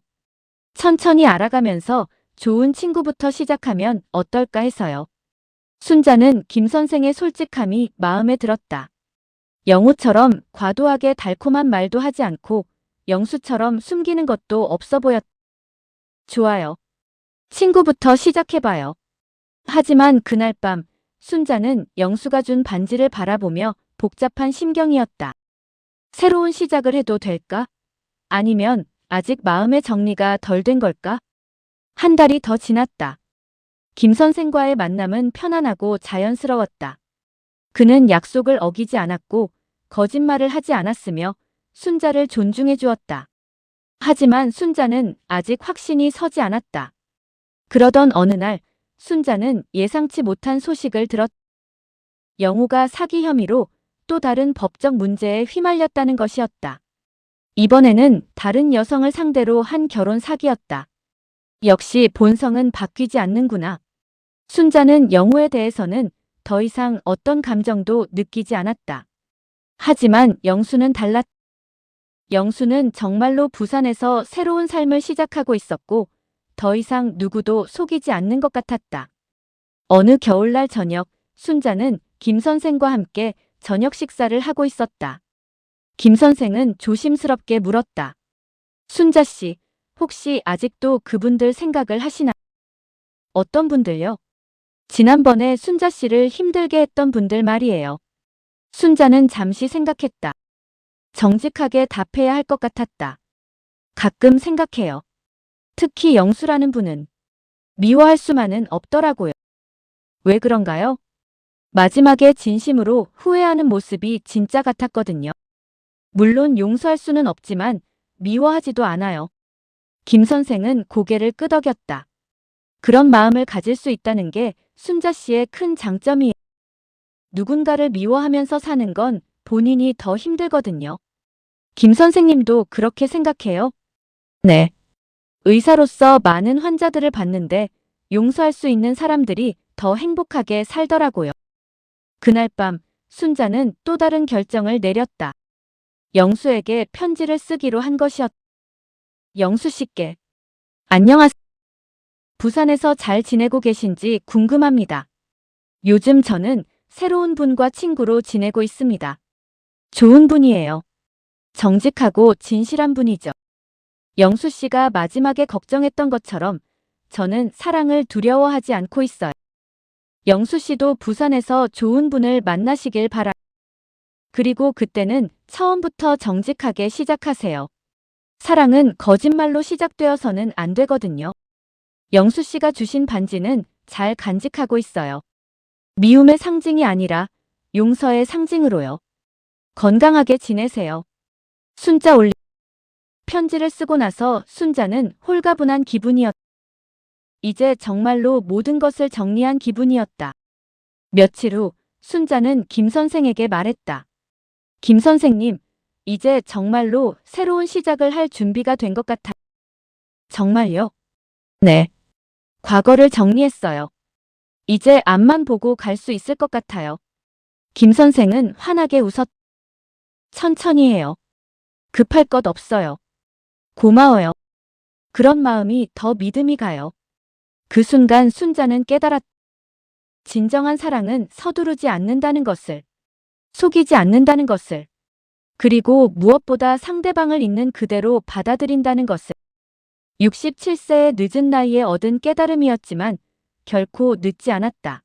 천천히 알아가면서 좋은 친구부터 시작하면 어떨까 해서요. 순자는 김 선생의 솔직함이 마음에 들었다. 영호처럼 과도하게 달콤한 말도 하지 않고 영수처럼 숨기는 것도 없어 보였다. 좋아요. 친구부터 시작해봐요. 하지만 그날 밤 순자는 영수가 준 반지를 바라보며 복잡한 심경이었다. 새로운 시작을 해도 될까? 아니면 아직 마음의 정리가 덜 된 걸까? 한 달이 더 지났다. 김 선생과의 만남은 편안하고 자연스러웠다. 그는 약속을 어기지 않았고 거짓말을 하지 않았으며 순자를 존중해 주었다. 하지만 순자는 아직 확신이 서지 않았다. 그러던 어느 날 순자는 예상치 못한 소식을 들었다. 영호가 사기 혐의로 또 다른 법적 문제에 휘말렸다는 것이었다. 이번에는 다른 여성을 상대로 한 결혼 사기였다. 역시 본성은 바뀌지 않는구나. 순자는 영호에 대해서는 더 이상 어떤 감정도 느끼지 않았다. 하지만 영수는 달랐다. 영수는 정말로 부산에서 새로운 삶을 시작하고 있었고 더 이상 누구도 속이지 않는 것 같았다. 어느 겨울날 저녁, 순자는 김 선생과 함께 저녁 식사를 하고 있었다. 김 선생은 조심스럽게 물었다. 순자 씨, 혹시 아직도 그분들 생각을 하시나요? 어떤 분들요? 지난번에 순자 씨를 힘들게 했던 분들 말이에요. 순자는 잠시 생각했다. 정직하게 답해야 할 것 같았다. 가끔 생각해요. 특히 영수라는 분은 미워할 수만은 없더라고요. 왜 그런가요? 마지막에 진심으로 후회하는 모습이 진짜 같았거든요. 물론 용서할 수는 없지만 미워하지도 않아요. 김 선생은 고개를 끄덕였다. 그런 마음을 가질 수 있다는 게 순자 씨의 큰 장점이에요. 누군가를 미워하면서 사는 건 본인이 더 힘들거든요. 김 선생님도 그렇게 생각해요? 네. 의사로서 많은 환자들을 봤는데 용서할 수 있는 사람들이 더 행복하게 살더라고요. 그날 밤 순자는 또 다른 결정을 내렸다. 영수에게 편지를 쓰기로 한 것이었다. 영수 씨께. 안녕하세요. 부산에서 잘 지내고 계신지 궁금합니다. 요즘 저는 새로운 분과 친구로 지내고 있습니다. 좋은 분이에요. 정직하고 진실한 분이죠. 영수 씨가 마지막에 걱정했던 것처럼 저는 사랑을 두려워하지 않고 있어요. 영수 씨도 부산에서 좋은 분을 만나시길 바라요. 그리고 그때는 처음부터 정직하게 시작하세요. 사랑은 거짓말로 시작되어서는 안 되거든요. 영수 씨가 주신 반지는 잘 간직하고 있어요. 미움의 상징이 아니라 용서의 상징으로요. 건강하게 지내세요. 순자 올림. 편지를 쓰고 나서 순자는 홀가분한 기분이었다. 이제 정말로 모든 것을 정리한 기분이었다. 며칠 후 순자는 김 선생에게 말했다. 김 선생님, 이제 정말로 새로운 시작을 할 준비가 된 것 같아요. 정말요? 네. 과거를 정리했어요. 이제 앞만 보고 갈 수 있을 것 같아요. 김 선생은 환하게 웃었. 천천히 해요. 급할 것 없어요. 고마워요. 그런 마음이 더 믿음이 가요. 그 순간 순자는 깨달았다. 진정한 사랑은 서두르지 않는다는 것을, 속이지 않는다는 것을, 그리고 무엇보다 상대방을 있는 그대로 받아들인다는 것을. 67세의 늦은 나이에 얻은 깨달음이었지만 결코 늦지 않았다.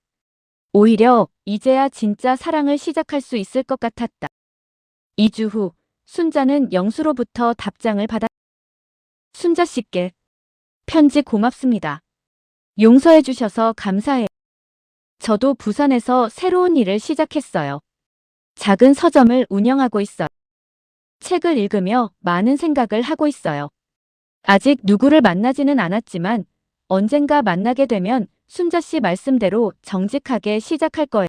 오히려 이제야 진짜 사랑을 시작할 수 있을 것 같았다. 2주 후 순자는 영수로부터 답장을 받았다. 순자 씨께 편지 고맙습니다. 용서해 주셔서 감사해요. 저도 부산에서 새로운 일을 시작했어요. 작은 서점을 운영하고 있어요. 책을 읽으며 많은 생각을 하고 있어요. 아직 누구를 만나지는 않았지만 언젠가 만나게 되면 순자 씨 말씀대로 정직하게 시작할 거예요.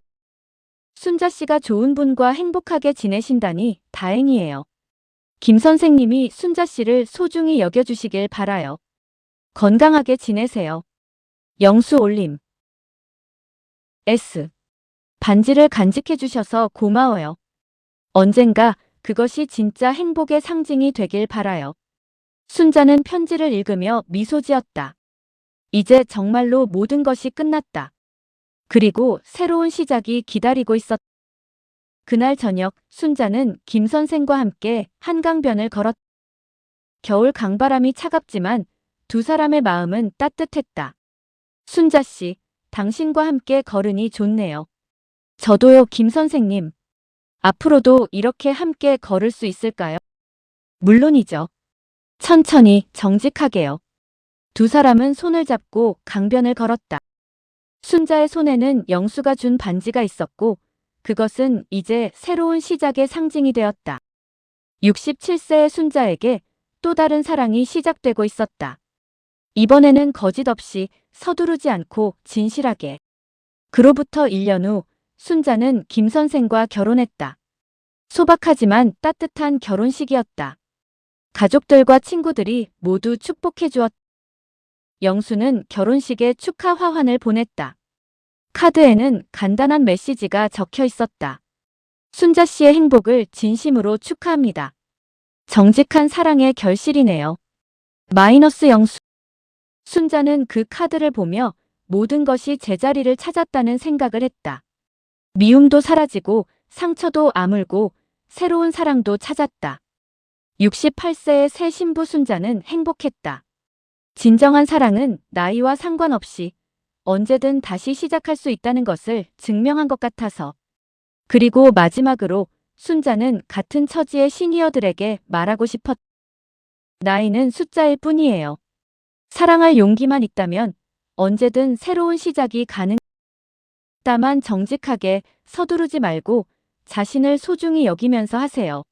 순자 씨가 좋은 분과 행복하게 지내신다니 다행이에요. 김 선생님이 순자 씨를 소중히 여겨주시길 바라요. 건강하게 지내세요. 영수 올림. S. 반지를 간직해 주셔서 고마워요. 언젠가 그것이 진짜 행복의 상징이 되길 바라요. 순자는 편지를 읽으며 미소 지었다. 이제 정말로 모든 것이 끝났다. 그리고 새로운 시작이 기다리고 있었다. 그날 저녁 순자는 김 선생과 함께 한강변을 걸었다. 겨울 강바람이 차갑지만 두 사람의 마음은 따뜻했다. 순자 씨, 당신과 함께 걸으니 좋네요. 저도요, 김 선생님. 앞으로도 이렇게 함께 걸을 수 있을까요? 물론이죠. 천천히, 정직하게요. 두 사람은 손을 잡고 강변을 걸었다. 순자의 손에는 영수가 준 반지가 있었고 그것은 이제 새로운 시작의 상징이 되었다. 67세의 순자에게 또 다른 사랑이 시작되고 있었다. 이번에는 거짓 없이 서두르지 않고 진실하게. 그로부터 1년 후 순자는 김 선생과 결혼했다. 소박하지만 따뜻한 결혼식이었다. 가족들과 친구들이 모두 축복해 주었다. 영수는 결혼식에 축하 화환을 보냈다. 카드에는 간단한 메시지가 적혀 있었다. 순자 씨의 행복을 진심으로 축하합니다. 정직한 사랑의 결실이네요. 마이너스 영수. 순자는 그 카드를 보며 모든 것이 제자리를 찾았다는 생각을 했다. 미움도 사라지고 상처도 아물고 새로운 사랑도 찾았다. 68세의 새 신부 순자는 행복했다. 진정한 사랑은 나이와 상관없이 언제든 다시 시작할 수 있다는 것을 증명한 것 같아서. 그리고 마지막으로 순자는 같은 처지의 시니어들에게 말하고 싶었다. 나이는 숫자일 뿐이에요. 사랑할 용기만 있다면 언제든 새로운 시작이 가능. 다만 정직하게 서두르지 말고 자신을 소중히 여기면서 하세요.